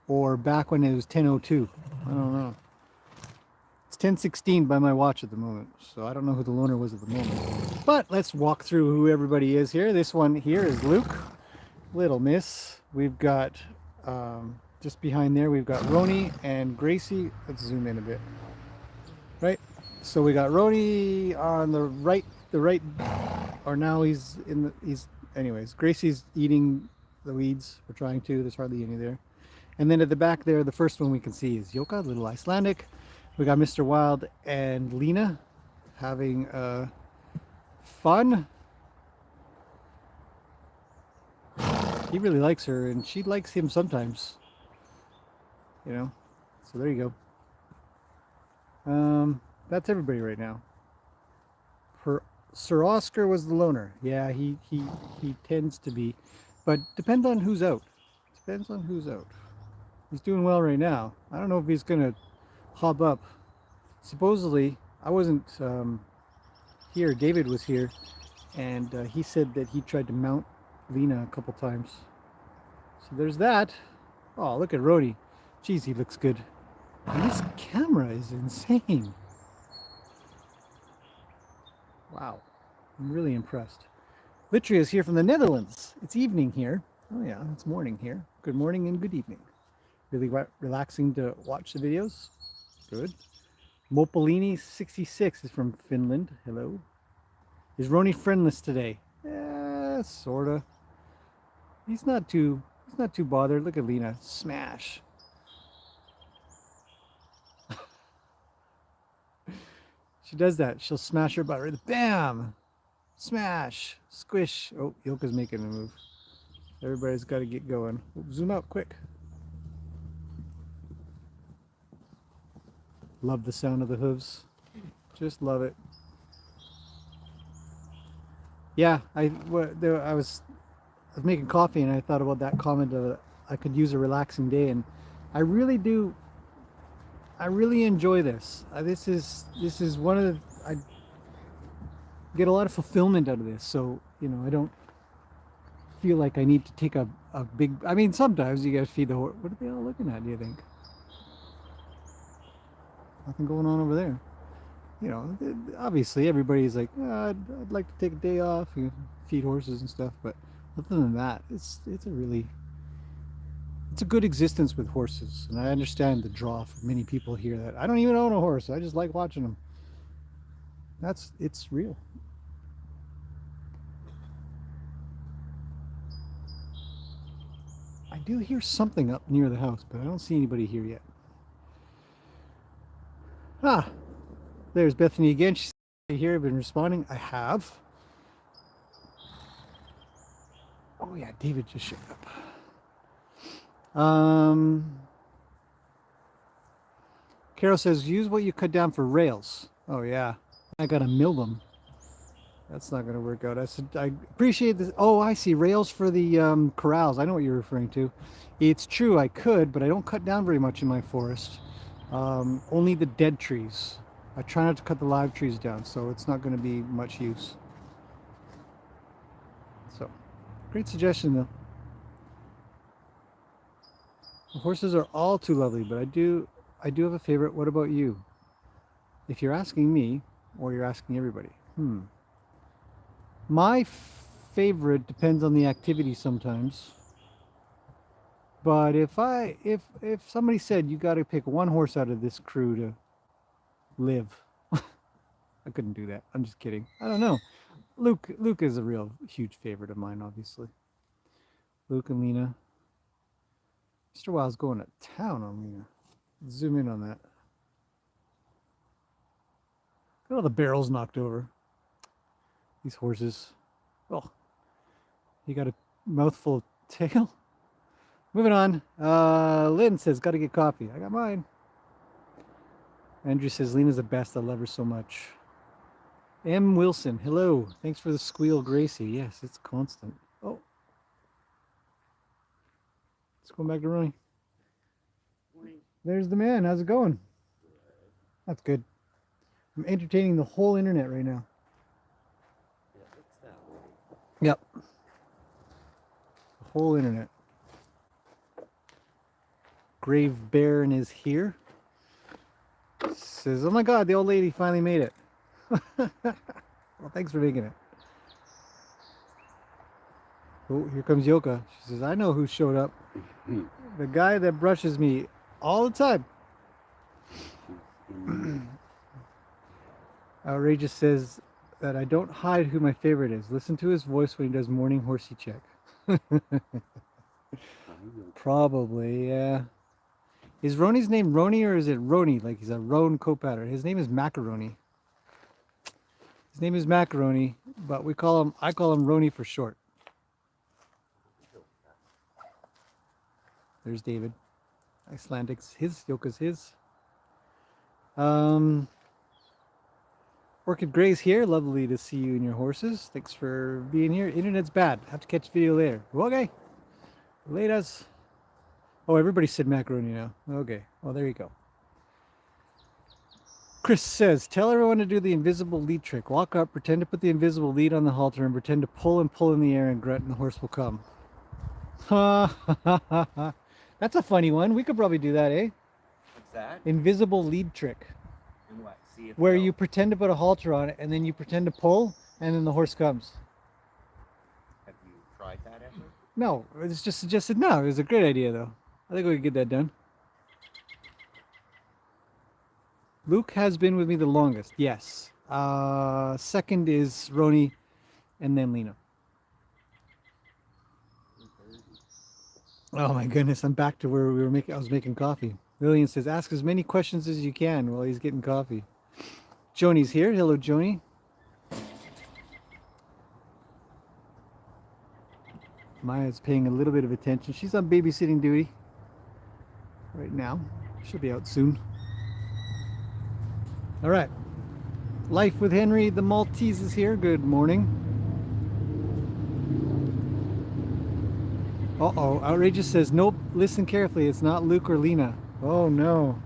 Or back when it was 10:02? I don't know. It's 10:16 by my watch at the moment, so I don't know who the loner was at the moment. But let's walk through who everybody is here. This one here is Luke, Little Miss. We've got, just behind there, we've got Roni and Gracie. Let's zoom in a bit. Right? So we got Roni on the right, or now he's anyways, Gracie's eating the weeds, or trying to, there's hardly any there. And then at the back there, the first one we can see is Yoka, little Icelandic. We got Mr. Wild and Lena having fun. He really likes her, and she likes him sometimes. You know, so there you go. That's everybody right now. Sir Oscar was the loner. Yeah, he tends to be, but depends on who's out. Depends on who's out. He's doing well right now. I don't know if he's gonna hop up. Supposedly, I wasn't here. David was here, and he said that he tried to mount Lena a couple times. So there's that. Oh, look at Rhodey. Jeez, he looks good. And this camera is insane. Wow, I'm really impressed. Litria is here from the Netherlands. It's evening here. Oh yeah, it's morning here. Good morning and good evening. Really relaxing to watch the videos. Good. Mopolini 66 is from Finland. Hello. Is Roni friendless today? Sorta. He's not too bothered. Look at Lena. Smash. She does that. She'll smash her butt. Right? Bam! Smash! Squish! Oh, Yoka's making a move. Everybody's got to get going. Zoom out quick. Love the sound of the hooves. Just love it. Yeah, I was making coffee and I thought about that comment of I could use a relaxing day, and I really do. I really enjoy this. This is one of the, I get a lot of fulfillment out of this. So, you know, I don't feel like I need to take a big, I mean, sometimes you gotta feed the horse. What are they all looking at, do you think? Nothing going on over there. You know, obviously everybody's like, oh, I'd like to take a day off, you know, feed horses and stuff. But other than that, it's a good existence with horses, and I understand the draw for many people here that I don't even own a horse. I just like watching them. It's real. I do hear something up near the house, but I don't see anybody here yet. Ah, there's Bethany again. She's here. I've been responding. I have. Oh yeah, David just showed up. Carol says, use what you cut down for rails. Oh yeah, I gotta mill them. That's not gonna work out. I appreciate this. Oh, I see, rails for the corrals. I know what you're referring to. It's true, I could, but I don't cut down very much in my forest. Only the dead trees. I try not to cut the live trees down, so it's not going to be much use. So, great suggestion though. The horses are all too lovely, but I do have a favorite. What about you? If you're asking me, or you're asking everybody. My favorite depends on the activity sometimes. But if somebody said you got to pick one horse out of this crew to live, I couldn't do that. I'm just kidding. I don't know. Luke is a real huge favorite of mine, obviously. Luke and Lena. Mr. Wild's going to town on Lena. Zoom in on that. Look at all the barrels knocked over. These horses. Oh, you got a mouthful of tail. Moving on. Lynn says, got to get coffee. I got mine. Andrew says, Lena's the best. I love her so much. M. Wilson, hello. Thanks for the squeal, Gracie. Yes, it's constant. Oh. Let's go back to Ronnie. There's the man. How's it going? That's good. I'm entertaining the whole internet right now. Yep. The whole internet. Grave Baron is here. Says, oh my God, the old lady finally made it. Well, thanks for making it. Oh, here comes Yoka. She says, I know who showed up. The guy that brushes me all the time. Outrageous says that I don't hide who my favorite is. Listen to his voice when he does morning horsey check. Probably, yeah. Is Roni's name Roni or is it Roni? Like he's a Roan co-patter. His name is Macaroni. His name is Macaroni, but I call him Roni for short. There's David. Icelandic's his, Yoka's his. Orchid Gray's here. Lovely to see you and your horses. Thanks for being here. Internet's bad. Have to catch video later. Okay. Laters. Oh, everybody said macaroni now. Okay. Well, there you go. Chris says, tell everyone to do the invisible lead trick. Walk up, pretend to put the invisible lead on the halter, and pretend to pull and pull in the air and grunt, and the horse will come. That's a funny one. We could probably do that, eh? What's that? Invisible lead trick. And what? See if where you pretend to put a halter on it, and then you pretend to pull, and then the horse comes. Have you tried that ever? No, it's just suggested. No, it was a great idea, though. I think we could get that done. Luke has been with me the longest. Yes. Second is Roni, and then Lena. Oh my goodness! I'm back to where we were making. I was making coffee. Lillian says, "Ask as many questions as you can while he's getting coffee." Joni's here. Hello, Joni. Maya's paying a little bit of attention. She's on babysitting duty right now. She'll be out soon. All right. Life with Henry the Maltese is here. Good morning. Uh-oh. Outrageous says, nope, listen carefully. It's not Luke or Lena. Oh, no.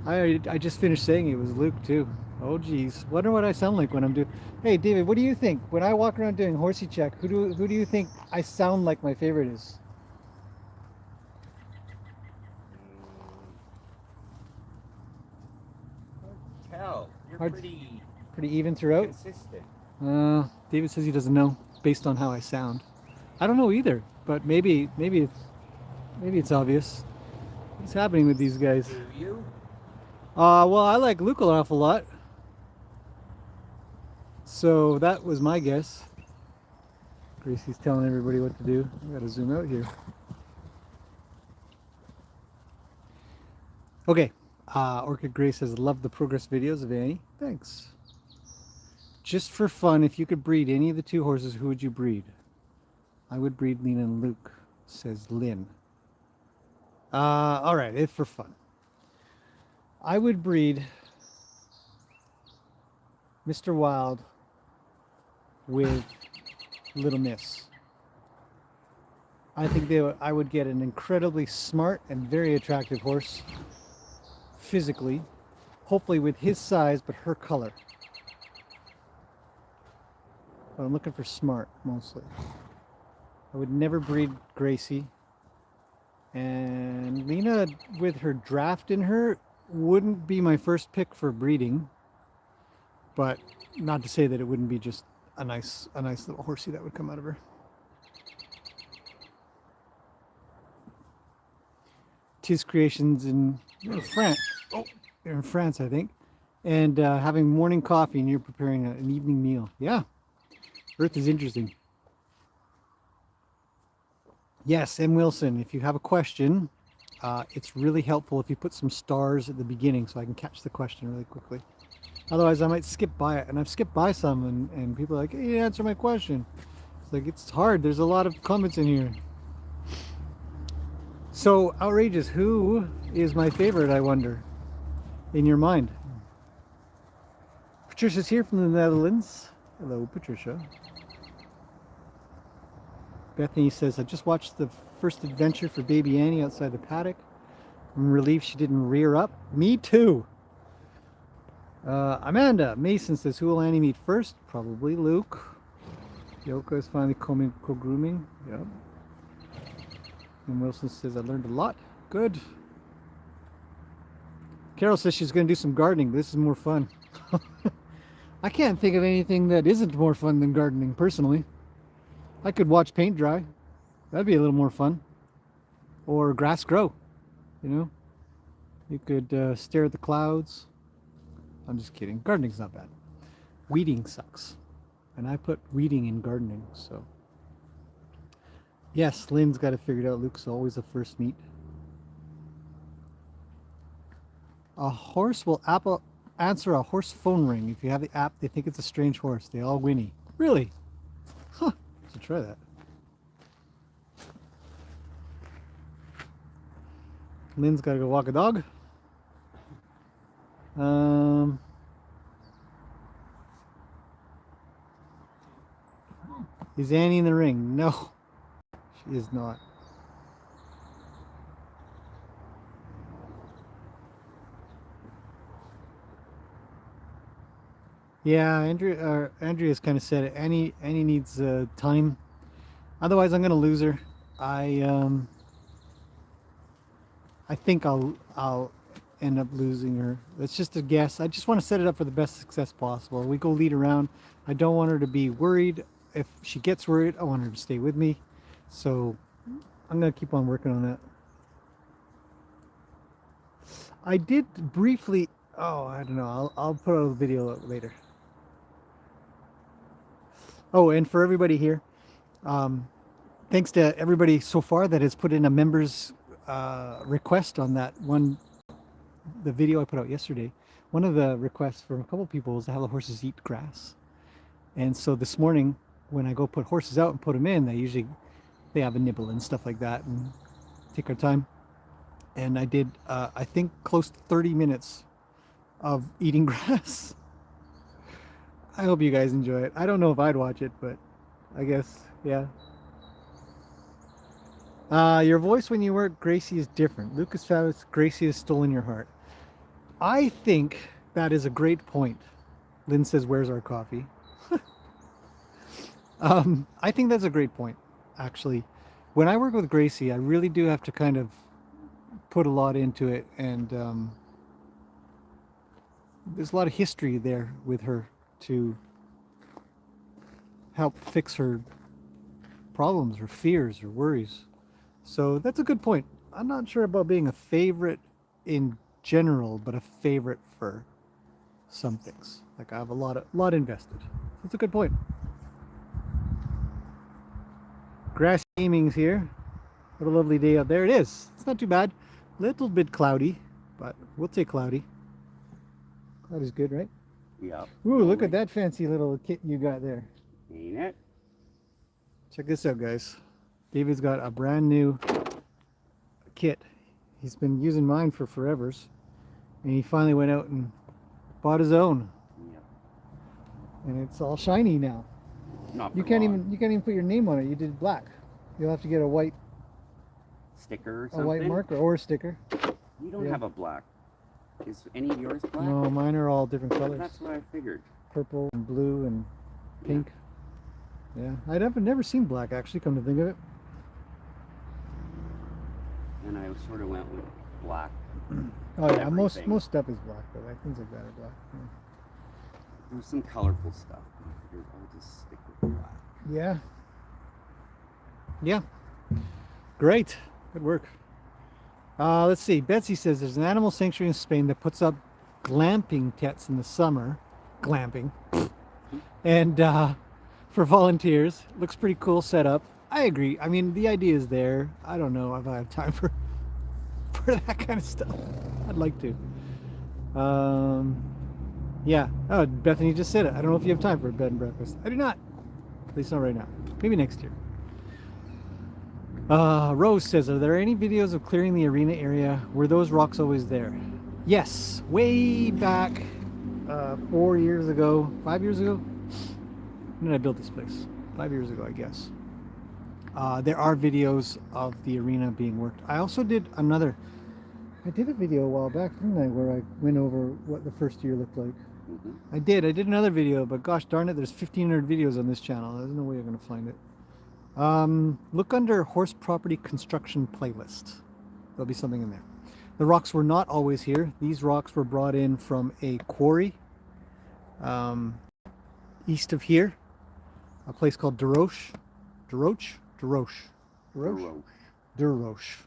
I just finished saying it was Luke, too. Oh, geez. Wonder what I sound like when I'm doing... Hey, David, what do you think? When I walk around doing horsey check, who do you think I sound like my favorite is? Tell. You're Hard, pretty even throughout? Consistent. David says he doesn't know based on how I sound. I don't know either, but maybe it's obvious. What's happening with these guys? Do you? Well, I like Luke an awful lot. So that was my guess. Gracie's telling everybody what to do. I gotta zoom out here. Okay. Orchid Grace says, love the progress videos of Annie. Thanks. Just for fun, if you could breed any of the two horses, who would you breed? I would breed Lena and Luke, says Lynn. All right, if for fun. I would breed Mr. Wild with Little Miss. I think I would get an incredibly smart and very attractive horse, physically, hopefully with his size, but her color. But I'm looking for smart, mostly. I would never breed Gracie. And Lena, with her draft in her, wouldn't be my first pick for breeding. But not to say that it wouldn't be just a nice little horsey that would come out of her. Tis Creations in France. Oh, they're in France, I think. And having morning coffee, and you're preparing an evening meal. Yeah, Earth is interesting. Yes, M. Wilson, if you have a question, it's really helpful if you put some stars at the beginning so I can catch the question really quickly. Otherwise, I might skip by it, and I've skipped by some, and people are like, "Hey, answer my question." It's like, it's hard. There's a lot of comments in here. So, outrageous. Who is my favorite, I wonder, in your mind? Patricia's here from the Netherlands. Hello, Patricia. Bethany says, I just watched the first adventure for baby Annie outside the paddock. I'm relieved she didn't rear up. Me too. Amanda Mason says, who will Annie meet first? Probably Luke. Yoko is finally co-grooming. Yep. And Wilson says, I learned a lot. Good. Carol says she's going to do some gardening. This is more fun. I can't think of anything that isn't more fun than gardening, personally. I could watch paint dry. That'd be a little more fun. Or grass grow, you know. You could stare at the clouds. I'm just kidding. Gardening's not bad. Weeding sucks. And I put weeding in gardening, so. Yes, Lynn's got it figured out. Luke's always the first meet. A horse will answer a horse phone ring. If you have the app, they think it's a strange horse. They all whinny. Really? Huh. Should try that. Lynn's got to go walk a dog. Is Annie in the ring? No, she is not. Yeah, Andrea's kind of said it. Annie needs time. Otherwise, I'm gonna lose her. I think I'll end up losing her. It's just a guess. I just want to set it up for the best success possible. We go lead around. I don't want her to be worried. If she gets worried, I want her to stay with me. So I'm gonna keep on working on that. I did briefly. Oh, I don't know. I'll put a video up later. Oh, and for everybody here, thanks to everybody so far that has put in a member's request on that one, the video I put out yesterday. One of the requests from a couple people was to have the horses eat grass. And so this morning, when I go put horses out and put them in, they have a nibble and stuff like that and take our time. And I did, I think, close to 30 minutes of eating grass. I hope you guys enjoy it. I don't know if I'd watch it, but I guess, yeah. Your voice when you work Gracie is different. Lucas Faust, Gracie has stolen your heart. I think that is a great point. Lynn says, where's our coffee? I think that's a great point, actually. When I work with Gracie, I really do have to kind of put a lot into it, and there's a lot of history there with her to help fix her problems, her fears, her worries. So that's a good point. I'm not sure about being a favorite in general, but a favorite for some things. Like I have a lot invested. That's a good point. Grass Gaming's here. What a lovely day out there. It is. It's not too bad. Little bit cloudy, but we'll take cloudy. Cloudy's good, right? Yeah. Ooh, look at that fancy little kit you got there. Ain't it? Check this out, guys. David's got a brand new kit. He's been using mine for forevers, and he finally went out and bought his own. Yep. And it's all shiny now. Not You for can't long. even put your name on it. You did black. You'll have to get a white Sticker or a something? white marker or a sticker. You don't Yeah. have a black. Is any of yours black? No, mine are all different colors. That's what I figured. Purple and blue and pink. Yeah, I've never seen black actually. Come to think of it. And I sort of went with black. Oh yeah, most Everything. stuff is black, but like things like that are black. There's some colorful stuff. I figured I'll just stick with black. Yeah. Yeah. Great. Good work. Let's see. Betsy says there's an animal sanctuary in Spain that puts up glamping tents in the summer. Glamping. And for volunteers. Looks pretty cool setup. I agree. I mean, the idea is there. I don't know if I have time for for that kind of stuff. I'd like to. Yeah. Oh, Bethany just said it. I don't know if you have time for a bed and breakfast. I do not. At least not right now. Maybe next year. Rose says, are there any videos of clearing the arena area? Were those rocks always there? Yes. Way back 4 years ago. 5 years ago? When did I build this place? 5 years ago, I guess. There are videos of the arena being worked. I also did another... I did a video a while back, didn't I, where I went over what the first year looked like. Mm-hmm. I did another video, but gosh darn it, there's 1,500 videos on this channel. There's no way you're going to find it. Look under horse property construction playlist. There'll be something in there. The rocks were not always here. These rocks were brought in from a quarry east of here, a place called Duroche. Duroche? Duroche. Duroche? Duroche.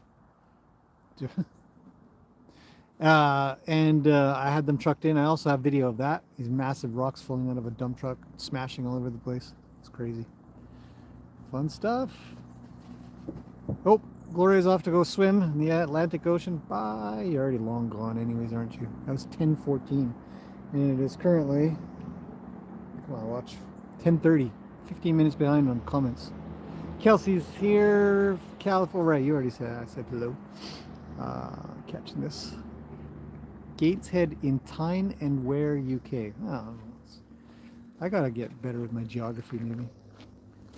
I had them trucked in. I also have video of that. These massive rocks falling out of a dump truck, smashing all over the place. It's crazy. Fun stuff. Oh, Gloria's off to go swim in the Atlantic Ocean. Bye. You're already long gone anyways, aren't you? That was 10:14. And it is currently, come on, watch, 10:30. 15 minutes behind on comments. Kelsey's here. California, right, you already said, I said hello. Catching this. Gateshead in Tyne and Ware, UK. Oh, I gotta get better with my geography, maybe.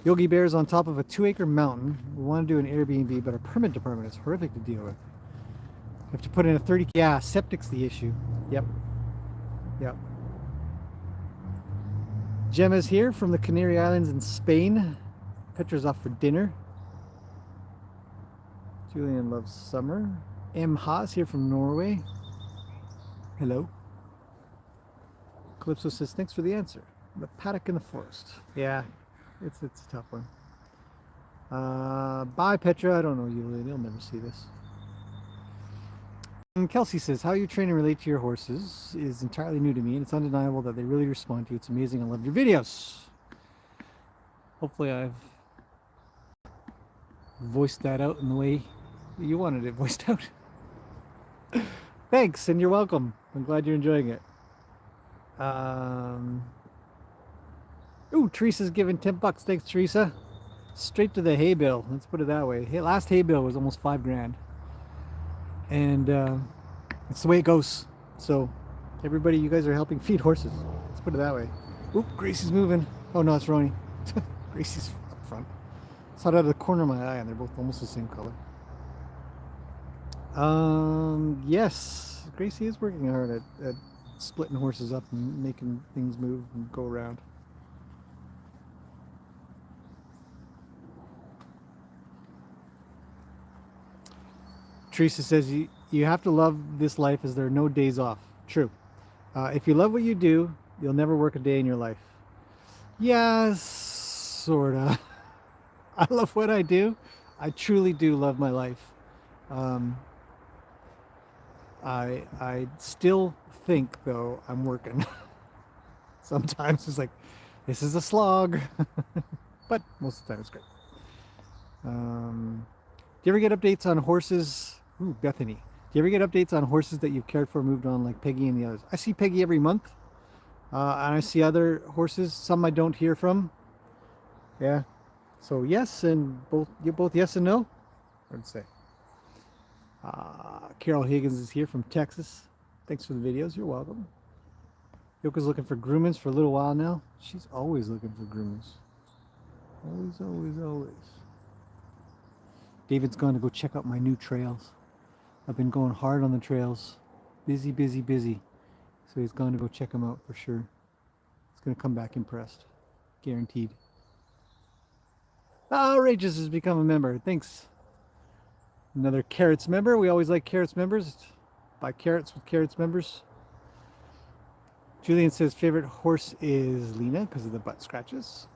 Yogi Bear's on top of a 2-acre mountain. We want to do an Airbnb, but our permit department is horrific to deal with. You have to put in a 30. Yeah, septic's the issue. Yep. Yep. Gemma's here from the Canary Islands in Spain. Petra's off for dinner. Julian loves summer. M. Haas here from Norway. Hello. Calypso says, thanks for the answer. The paddock in the forest. Yeah, it's a tough one. Bye, Petra. I don't know you. They'll never see this. And Kelsey says, how you train and relate to your horses is entirely new to me, and it's undeniable that they really respond to you. It's amazing. I love your videos. Hopefully I've voiced that out in the way you wanted it voiced out. Thanks, and you're welcome. I'm glad you're enjoying it. Ooh, Teresa's giving $10. Thanks, Teresa. Straight to the hay bill. Let's put it that way. Hey, last hay bill was almost $5,000, and it's the way it goes. So, everybody, you guys are helping feed horses. Let's put it that way. Oop, Gracie's moving. Oh no, it's Roni. Gracie's up front. Saw it out of the corner of my eye, and they're both almost the same color. Yes, Gracie is working hard at splitting horses up and making things move and go around. Teresa says you have to love this life as there are no days off. True. If you love what you do, you'll never work a day in your life. Yes, sorta. I love what I do. I truly do love my life. I still think, though, I'm working. Sometimes it's like, this is a slog. But most of the time it's great. Do you ever get updates on horses? Ooh, Bethany. Do you ever get updates on horses that you've cared for, moved on, like Peggy and the others? I see Peggy every month. And I see other horses, some I don't hear from. Yeah. So yes, and both yes and no. Hard to say. Carol Higgins is here from Texas. Thanks for the videos. You're welcome. Yoko's looking for groomers for a little while now. She's always looking for groomers. Always, always, always. David's going to go check out my new trails. I've been going hard on the trails. Busy, busy, busy. So he's going to go check them out for sure. He's going to come back impressed. Guaranteed. Outrageous has become a member. Thanks. Another Carrots member. We always like Carrots members. Buy carrots with Carrots members. Julian says favorite horse is Lena because of the butt scratches.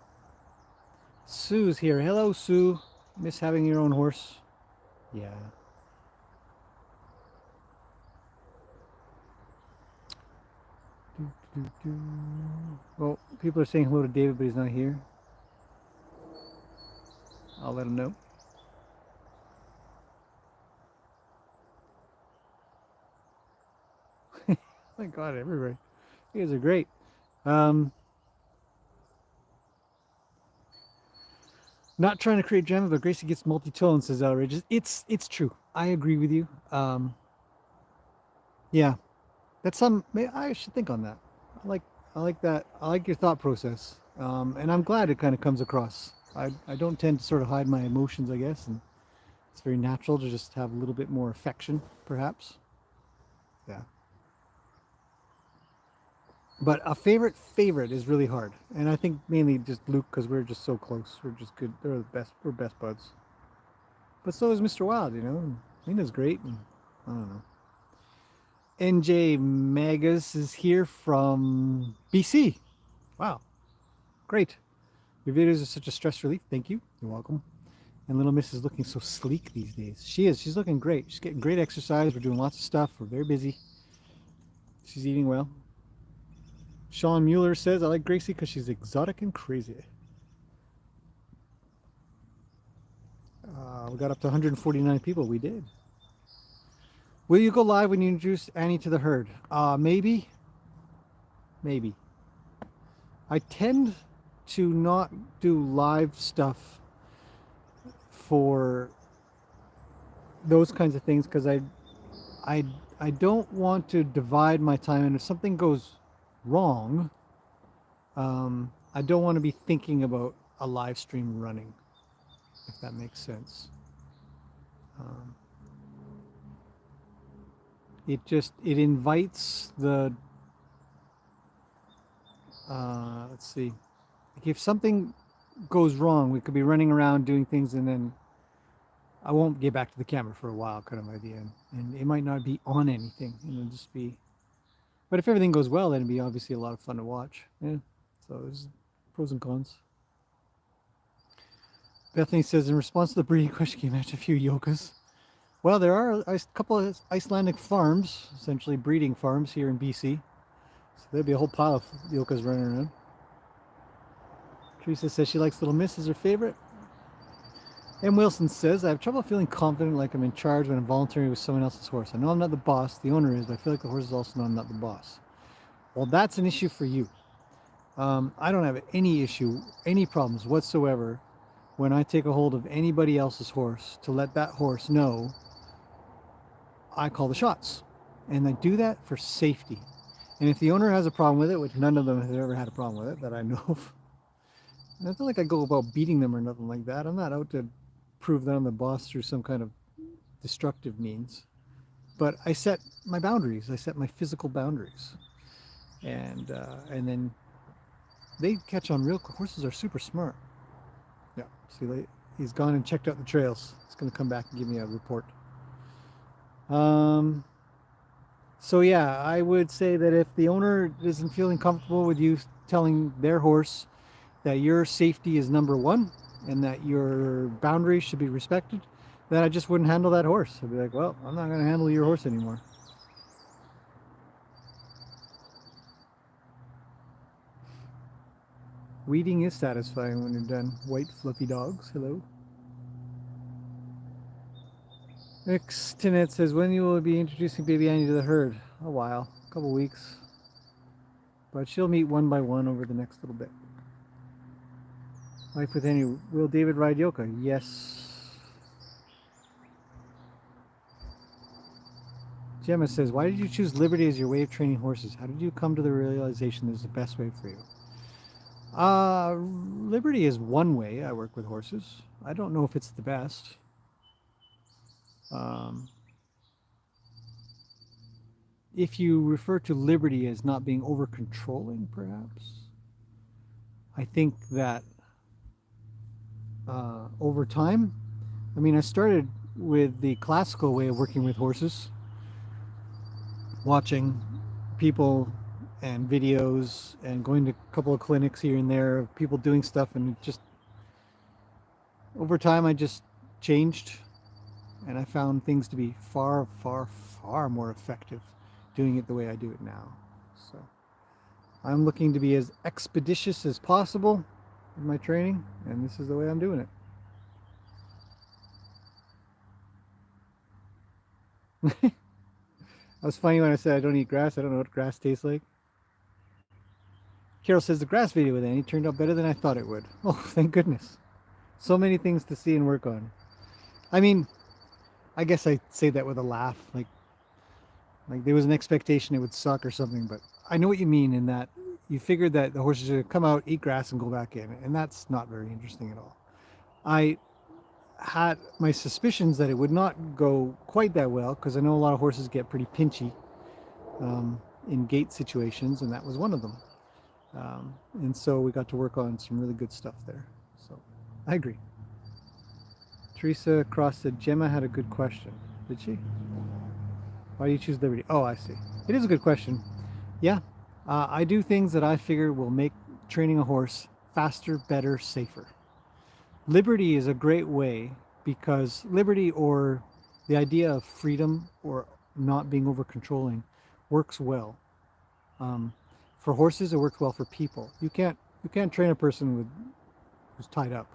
Sue's here. Hello, Sue. Miss having your own horse? Yeah. Well, people are saying hello to David, but he's not here. I'll let him know. My God, everybody. You guys are great. Um, Not trying to create drama, but Gracie gets multi-tone, says outrageous. It's true. I agree with you. Yeah, that's some. I should think on that. I like that. I like your thought process. And I'm glad it kind of comes across. I don't tend to sort of hide my emotions, I guess, and it's very natural to just have a little bit more affection, perhaps. Yeah. But a favorite is really hard, and I think mainly just Luke because we're just so close. We're just good. They're the best. We're best buds. But so is Mr. Wild, you know. And Nina's great, and I don't know. NJ Magus is here from BC. Wow, great. Your videos are such a stress relief. Thank you. You're welcome. And Little Miss is looking so sleek these days. She is. She's looking great. She's getting great exercise. We're doing lots of stuff. We're very busy. She's eating well. Sean Mueller says, I like Gracie because she's exotic and crazy. We got up to 149 people. We did. Will you go live when you introduce Annie to the herd? Maybe. Maybe. I tend to not do live stuff for those kinds of things because I I don't want to divide my time, and if something goes wrong, I don't want to be thinking about a live stream running, if that makes sense. It invites the let's see, like if something goes wrong, we could be running around doing things, and then I won't get back to the camera for a while, kind of idea, and it might not be on anything, and it'll just be. But if everything goes well, then it'd be obviously a lot of fun to watch. Yeah. So there's pros and cons. Bethany says, in response to the breeding question, can you match a few yokas? Well, there are a couple of Icelandic farms, essentially breeding farms here in BC. So there'd be a whole pile of yokas running around. Teresa says she likes Little Miss as her favorite. M. Wilson says, I have trouble feeling confident like I'm in charge when I'm volunteering with someone else's horse. I know I'm not the boss, the owner is, but I feel like the horse is also know I'm not the boss. Well, that's an issue for you. I don't have any issue, any problems whatsoever when I take a hold of anybody else's horse to let that horse know I call the shots. And I do that for safety. And if the owner has a problem with it, which none of them have ever had a problem with it that I know of, and it's not like I go about beating them or nothing like that. I'm not out to prove that I'm the boss through some kind of destructive means. But I set my boundaries. I set my physical boundaries. And then they catch on real. Horses are super smart. Yeah. See, he's gone and checked out the trails. He's going to come back and give me a report. So yeah, I would say that if the owner isn't feeling comfortable with you telling their horse that your safety is number one and that your boundaries should be respected, then I just wouldn't handle that horse. I'd be like, well, I'm not going to handle your horse anymore. Weeding is satisfying when you're done. White fluffy dogs. Hello. Xtinet says, when you will be introducing baby Annie to the herd? A while, a couple weeks. But she'll meet one by one over the next little bit. Life with Annie. Will David ride Yoka? Yes. Gemma says, why did you choose Liberty as your way of training horses? How did you come to the realization that it's the best way for you? Liberty is one way I work with horses. I don't know if it's the best. If you refer to Liberty as not being over controlling, perhaps, I think that over time, I mean, I started with the classical way of working with horses, watching people and videos and going to a couple of clinics here and there of people doing stuff, and just over time I just changed, and I found things to be far, far, far more effective doing it the way I do it now. So I'm looking to be as expeditious as possible in my training, and this is the way I'm doing it. I was funny when I said I don't eat grass. I don't know what grass tastes like. Carol says the grass video with Annie turned out better than I thought it would. Oh, thank goodness. So many things to see and work on. I mean, I guess I say that with a laugh. Like there was an expectation it would suck or something, but I know what you mean in that you figured that the horses would come out, eat grass, and go back in, and that's not very interesting at all. I had my suspicions that it would not go quite that well because I know a lot of horses get pretty pinchy in gait situations, and that was one of them. And so we got to work on some really good stuff there. So I agree. Teresa Cross said Gemma had a good question. Did she? Why do you choose Liberty? Oh, I see. It is a good question. Yeah, I do things that I figure will make training a horse faster, better, safer. Liberty is a great way because liberty, or the idea of freedom or not being over controlling, works well. For horses, it works well for people. You can't train a person who's tied up.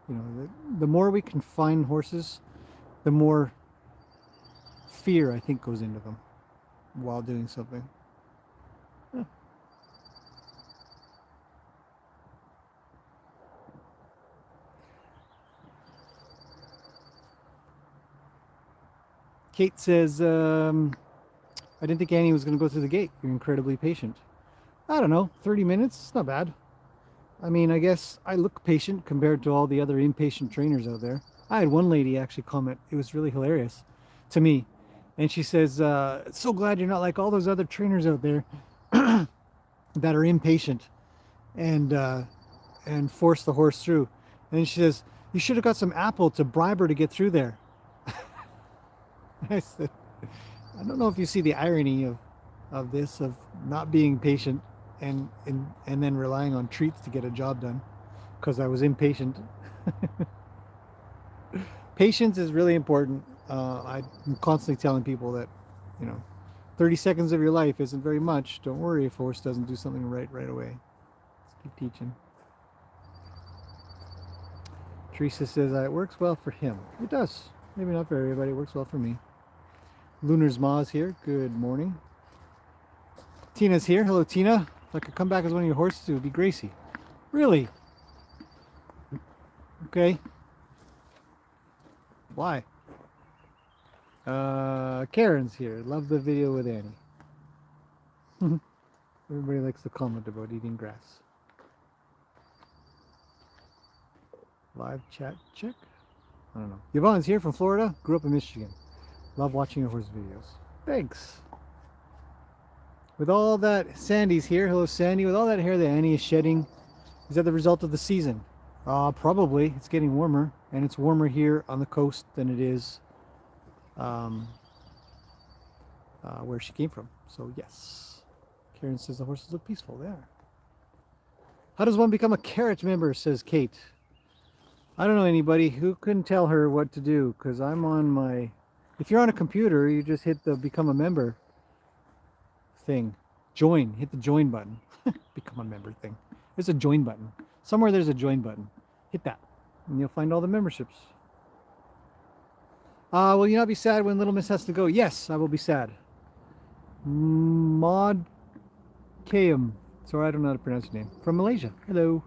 You know, the more we confine horses, the more fear I think goes into them while doing something. Yeah. Kate says, I didn't think Annie was going to go through the gate. You're incredibly patient. I don't know, 30 minutes? It's not bad. I mean, I guess I look patient compared to all the other impatient trainers out there. I had one lady actually comment, it was really hilarious to me. And she says, so glad you're not like all those other trainers out there that are impatient and force the horse through. And then she says, you should have got some apple to bribe her to get through there. I said, I don't know if you see the irony of this, of not being patient and then relying on treats to get a job done because I was impatient. Patience is really important. I'm constantly telling people that, 30 seconds of your life isn't very much. Don't worry if a horse doesn't do something right away. Let's keep teaching. Teresa says it works well for him. It does. Maybe not for everybody. It works well for me. Lunar's Ma's here. Good morning. Tina's here. Hello, Tina. If I could come back as one of your horses, it would be Gracie. Really? Okay. Why? Karen's here. Love the video with Annie. Everybody likes to comment about eating grass. Live chat check? I don't know. Yvonne's here from Florida. Grew up in Michigan. Love watching your horse videos. Thanks. With all that, Sandy's here. Hello, Sandy. With all that hair that Annie is shedding, is that the result of the season? Probably. It's getting warmer, and it's warmer here on the coast than it is where she came from. So yes. Karen says the horses look peaceful. They are. How does one become a Carrot member, says Kate. I don't know anybody who can tell her what to do, because I'm on my... If you're on a computer, you just hit the become a member thing. Join. Hit the join button. Become a member thing. There's a join button. Somewhere there's a join button. Hit that, and you'll find all the memberships. Will you not be sad when Little Miss has to go? Yes, I will be sad. Maud Kayum. Sorry, I don't know how to pronounce your name. From Malaysia. Hello.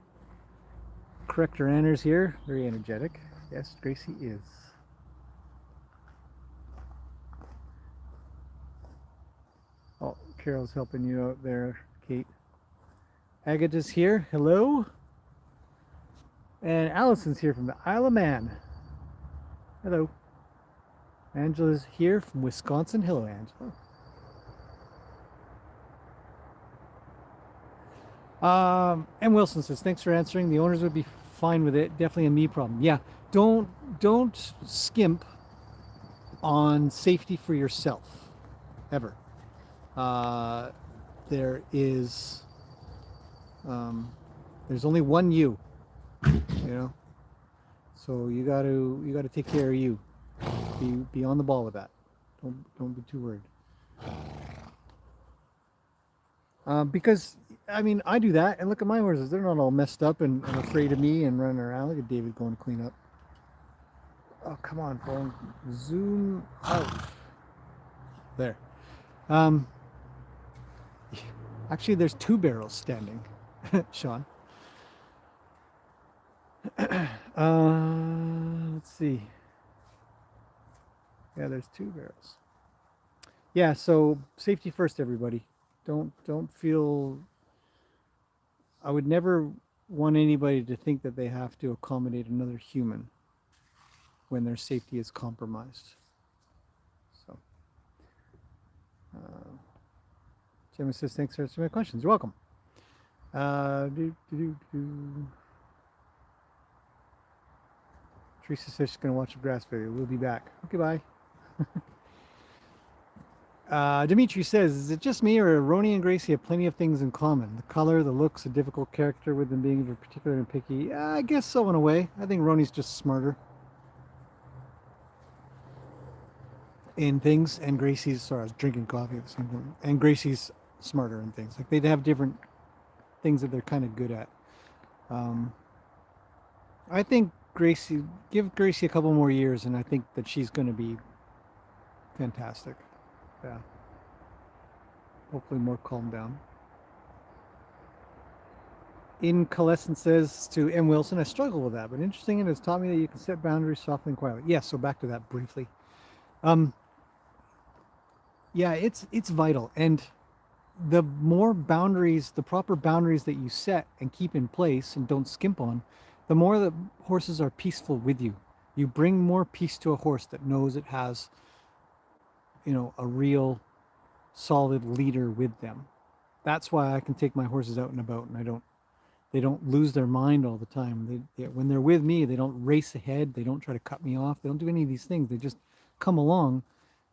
Corrector Anner's here. Very energetic. Yes, Gracie is. Oh, Carol's helping you out there, Kate. Agatha's here. Hello. And Allison's here from the Isle of Man. Hello. Angela's here from Wisconsin. Hello, Angela. And Wilson says, thanks for answering. The owners would be fine with it. Definitely a me problem. Yeah, don't skimp on safety for yourself, ever. There is, there's only one you, so you got to take care of you. Be on the ball with that. Don't be too worried. Because I mean, I do that, and look at my horses. They're not all messed up and afraid of me and running around. Look at David going to clean up. Oh, come on, phone. Zoom out. There. Um, actually, there's 2 barrels standing, Sean. Let's see. Yeah, there's 2 barrels. Yeah, so safety first, everybody. Don't feel. I would never want anybody to think that they have to accommodate another human when their safety is compromised. So, Jim says, thanks for answering my questions. You're welcome. Do, do, do, do. Teresa says she's going to watch a grass video. We'll be back. Okay, bye. Dimitri says, is it just me or Roni and Gracie have plenty of things in common? The color, the looks, a difficult character with them being particular and picky. I guess so in a way. I think Roni's just smarter in things, and Gracie's, sorry, I was drinking coffee at the same time, and Gracie's smarter in things. Like, they'd have different things that they're kind of good at. I think give Gracie a couple more years, and I think that she's going to be fantastic. Yeah. Hopefully more calmed down. Incalescent says to M. Wilson, I struggle with that, but interesting, it has taught me that you can set boundaries softly and quietly. Yes, so back to that briefly. Yeah, it's vital. And the more boundaries, the proper boundaries that you set and keep in place and don't skimp on, the more the horses are peaceful with you. You bring more peace to a horse that knows it has, a real solid leader with them. That's why I can take my horses out and about, and they don't lose their mind all the time. When they're with me, they don't race ahead. They don't try to cut me off. They don't do any of these things. They just come along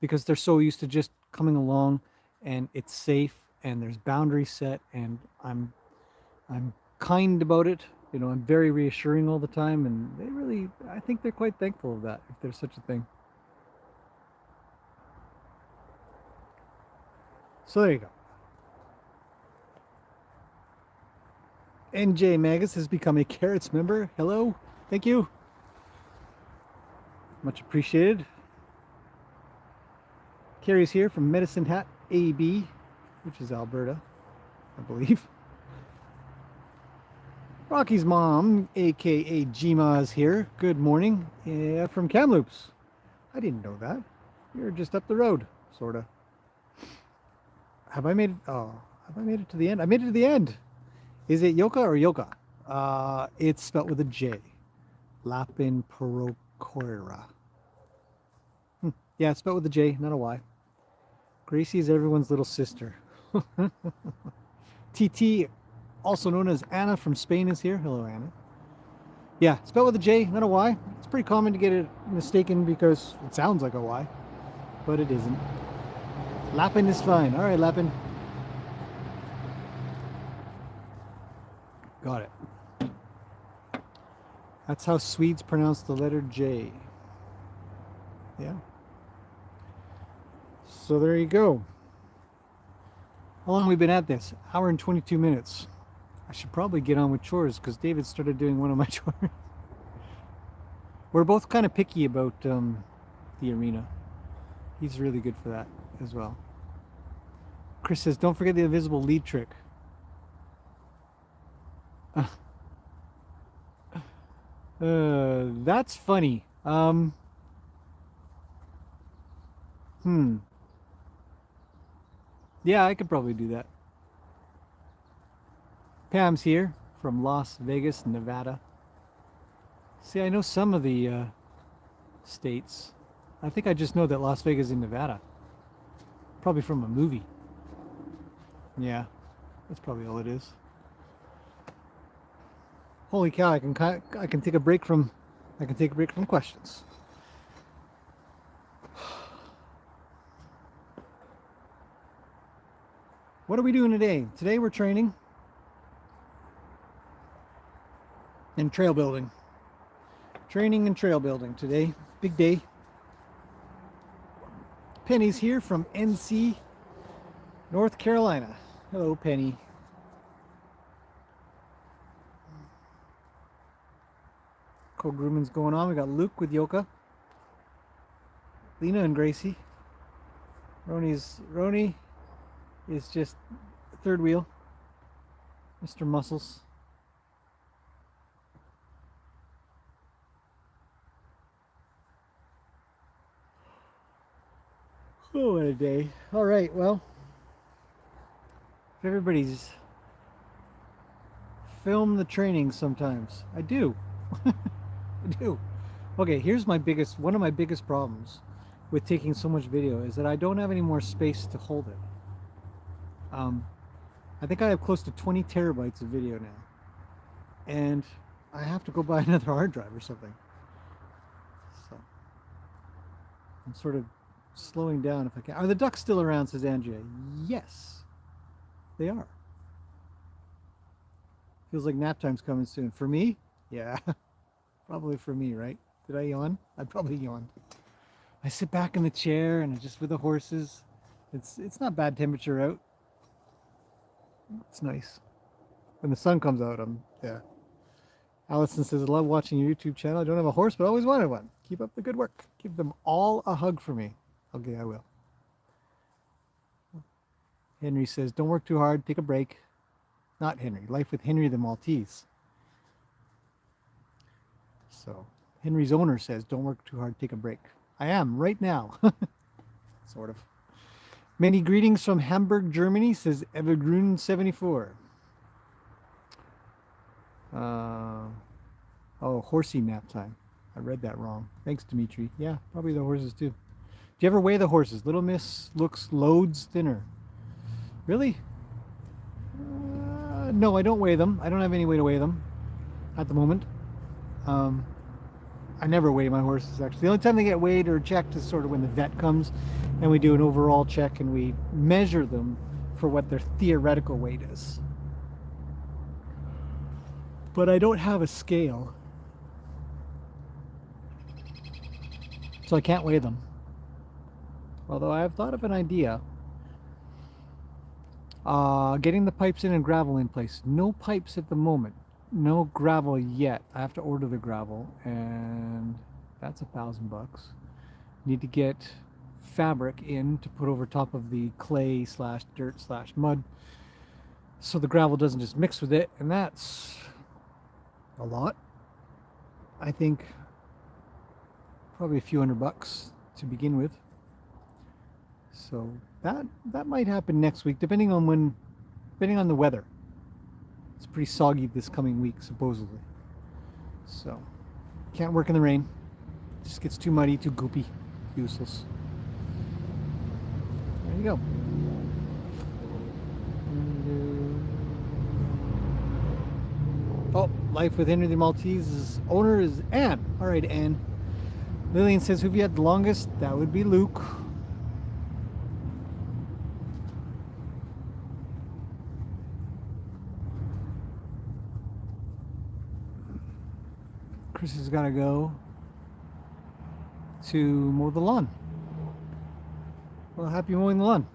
because they're so used to just coming along, and it's safe, and there's boundaries set, and I'm kind about it. I'm very reassuring all the time, and I think they're quite thankful of that, if there's such a thing. So there you go. NJ Magus has become a Carrots member. Hello. Thank you. Much appreciated. Carrie's here from Medicine Hat AB, which is Alberta, I believe. Rocky's mom, aka Gma, is here. Good morning. Yeah, from Kamloops. I didn't know that. You're just up the road, sorta. Have I made it to the end? I made it to the end. Is it Yoka or Yoka? It's spelled with a J. Lapin Porocora. Yeah, it's spelled with a J, not a Y. Gracie is everyone's little sister. TT, also known as Anna from Spain, is here. Hello, Anna. Yeah, spelled with a J, not a Y. It's pretty common to get it mistaken because it sounds like a Y, but it isn't. Lapin is fine. All right, Lapin. Got it. That's how Swedes pronounce the letter J. Yeah. So there you go. How long have we been at this? Hour and 22 minutes. I should probably get on with chores because David started doing one of my chores. We're both kind of picky about the arena. He's really good for that as well. Chris says, don't forget the invisible lead trick. That's funny. Yeah, I could probably do that. Pam's here from Las Vegas, Nevada. See, I know some of the states. I think I just know that Las Vegas is in Nevada. Probably from a movie. Yeah, that's probably all it is. Holy cow! I can take a break from questions. What are we doing today? Today we're training and trail building. Training and trail building today. Big day. Penny's here from NC, North Carolina. Hello, Penny. Co-grooming's going on. We got Luke with Yoka, Lena and Gracie. Roni is just third wheel, Mr. Muscles. Oh, what a day. All right, well, if everybody's film the training sometimes. I do. I do. Okay, here's one of my biggest problems with taking so much video is that I don't have any more space to hold it. I think I have close to 20 terabytes of video now. And I have to go buy another hard drive or something. So I'm sort of slowing down if I can. Are the ducks still around, says Angie? Yes, they are. Feels like nap time's coming soon. For me? Yeah, probably for me, right? Did I yawn? I probably yawned. I sit back in the chair and just with the horses. It's not bad temperature out. It's nice. When the sun comes out, yeah. Allison says, I love watching your YouTube channel. I don't have a horse, but I always wanted one. Keep up the good work. Give them all a hug for me. Okay, I will. Henry says, don't work too hard. Take a break. Not Henry. Life with Henry the Maltese. So, Henry's owner says, don't work too hard. Take a break. I am right now. Sort of. Many greetings from Hamburg, Germany, says Evergreen74. Oh, Horsey nap time. I read that wrong. Thanks, Dimitri. Yeah, probably the horses too. Do you ever weigh the horses? Little Miss looks loads thinner. Really? No, I don't weigh them. I don't have any way to weigh them at the moment. I never weigh my horses, actually. The only time they get weighed or checked is sort of when the vet comes and we do an overall check and we measure them for what their theoretical weight is. But I don't have a scale, so I can't weigh them. Although I have thought of an idea. Getting the pipes in and gravel in place. No pipes at the moment. No gravel yet. I have to order the gravel, and that's $1,000. Need to get fabric in to put over top of the clay / dirt / mud, so the gravel doesn't just mix with it, and that's a lot. I think probably a few $100 to begin with. So that might happen next week, depending on the weather. It's pretty soggy this coming week, supposedly. So, can't work in the rain. Just gets too muddy, too goopy, useless. There you go. Oh, Life with Henry the Maltese's owner is Anne. All right, Anne. Lillian says, who have you had the longest? That would be Luke. Chris has got to go to mow the lawn. Well, happy mowing the lawn.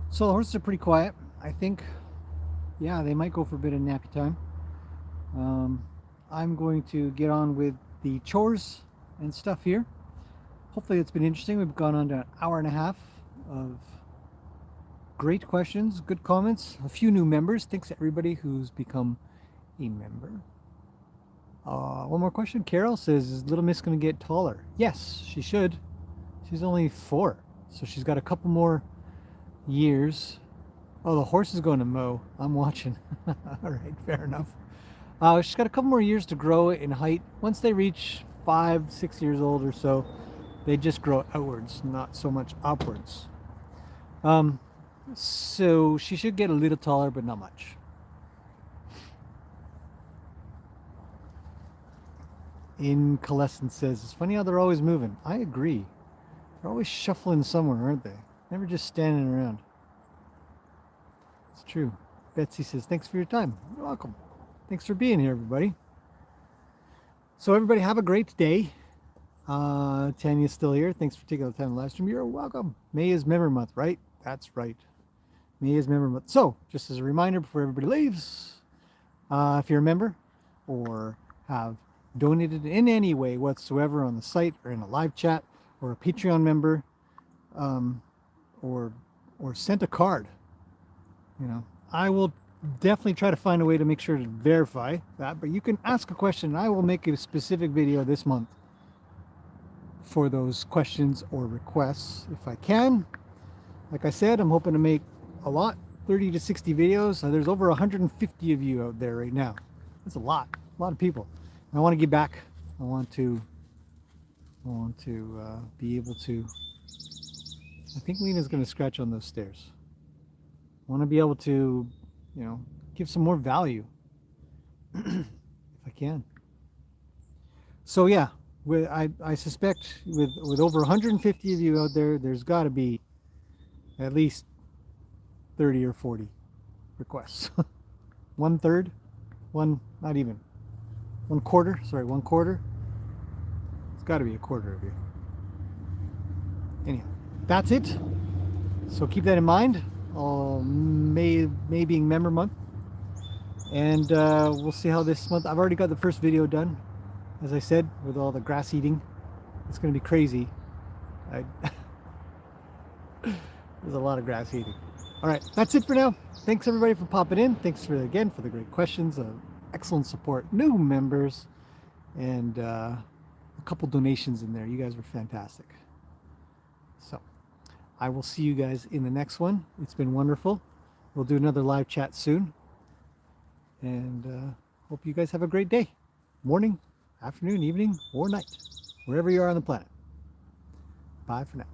So the horses are pretty quiet. I think, yeah, they might go for a bit of nappy time. I'm going to get on with the chores and stuff here. Hopefully it's been interesting. We've gone on to an hour and a half of great questions, good comments, a few new members. Thanks to everybody who's become a member. One more question. Carol says, is Little Miss going to get taller? Yes, she should. She's only 4, so she's got a couple more years. Oh, the horse is going to mow. I'm watching. All right, fair enough. She's got a couple more years to grow in height. Once they reach 5, 6 years old or so, they just grow outwards, not so much upwards. So she should get a little taller, but not much. Incalescent says, it's funny how they're always moving. I agree. They're always shuffling somewhere, aren't they? Never just standing around. It's true. Betsy says, thanks for your time. You're welcome. Thanks for being here, everybody. So everybody have a great day. Tanya's still here. Thanks for taking the time to live stream. You're welcome. May is Memory Month, right? That's right. May is Memory Month. So, just as a reminder before everybody leaves, if you're a member or have donated in any way whatsoever on the site or in a live chat or a Patreon member, um, or sent a card, you know, I will definitely try to find a way to make sure to verify that. But you can ask a question, and I will make a specific video this month for those questions or requests if I can. Like I said, I'm hoping to make a lot, 30 to 60 videos. There's over 150 of you out there right now. That's a lot of people. And I want to get back. I want to be able to. I think Lena's going to scratch on those stairs. I want to be able to, you know, give some more value if I can. So yeah, I suspect with over 150 of you out there, there's got to be at least 30 or 40 requests. 1/3, not even 1/4. Sorry, 1/4. It's got to be a quarter of you. Anyhow, that's it. So keep that in mind. May being member month, and we'll see how this month. I've already got the first video done, as I said, with all the grass eating. It's going to be crazy. There's a lot of grass eating. All right, that's it for now. Thanks everybody for popping in. Thanks again for the great questions, excellent support, new members, and a couple donations in there. You guys were fantastic. So I will see you guys in the next one. It's been wonderful. We'll do another live chat soon. And hope you guys have a great day. Morning, afternoon, evening, or night. Wherever you are on the planet. Bye for now.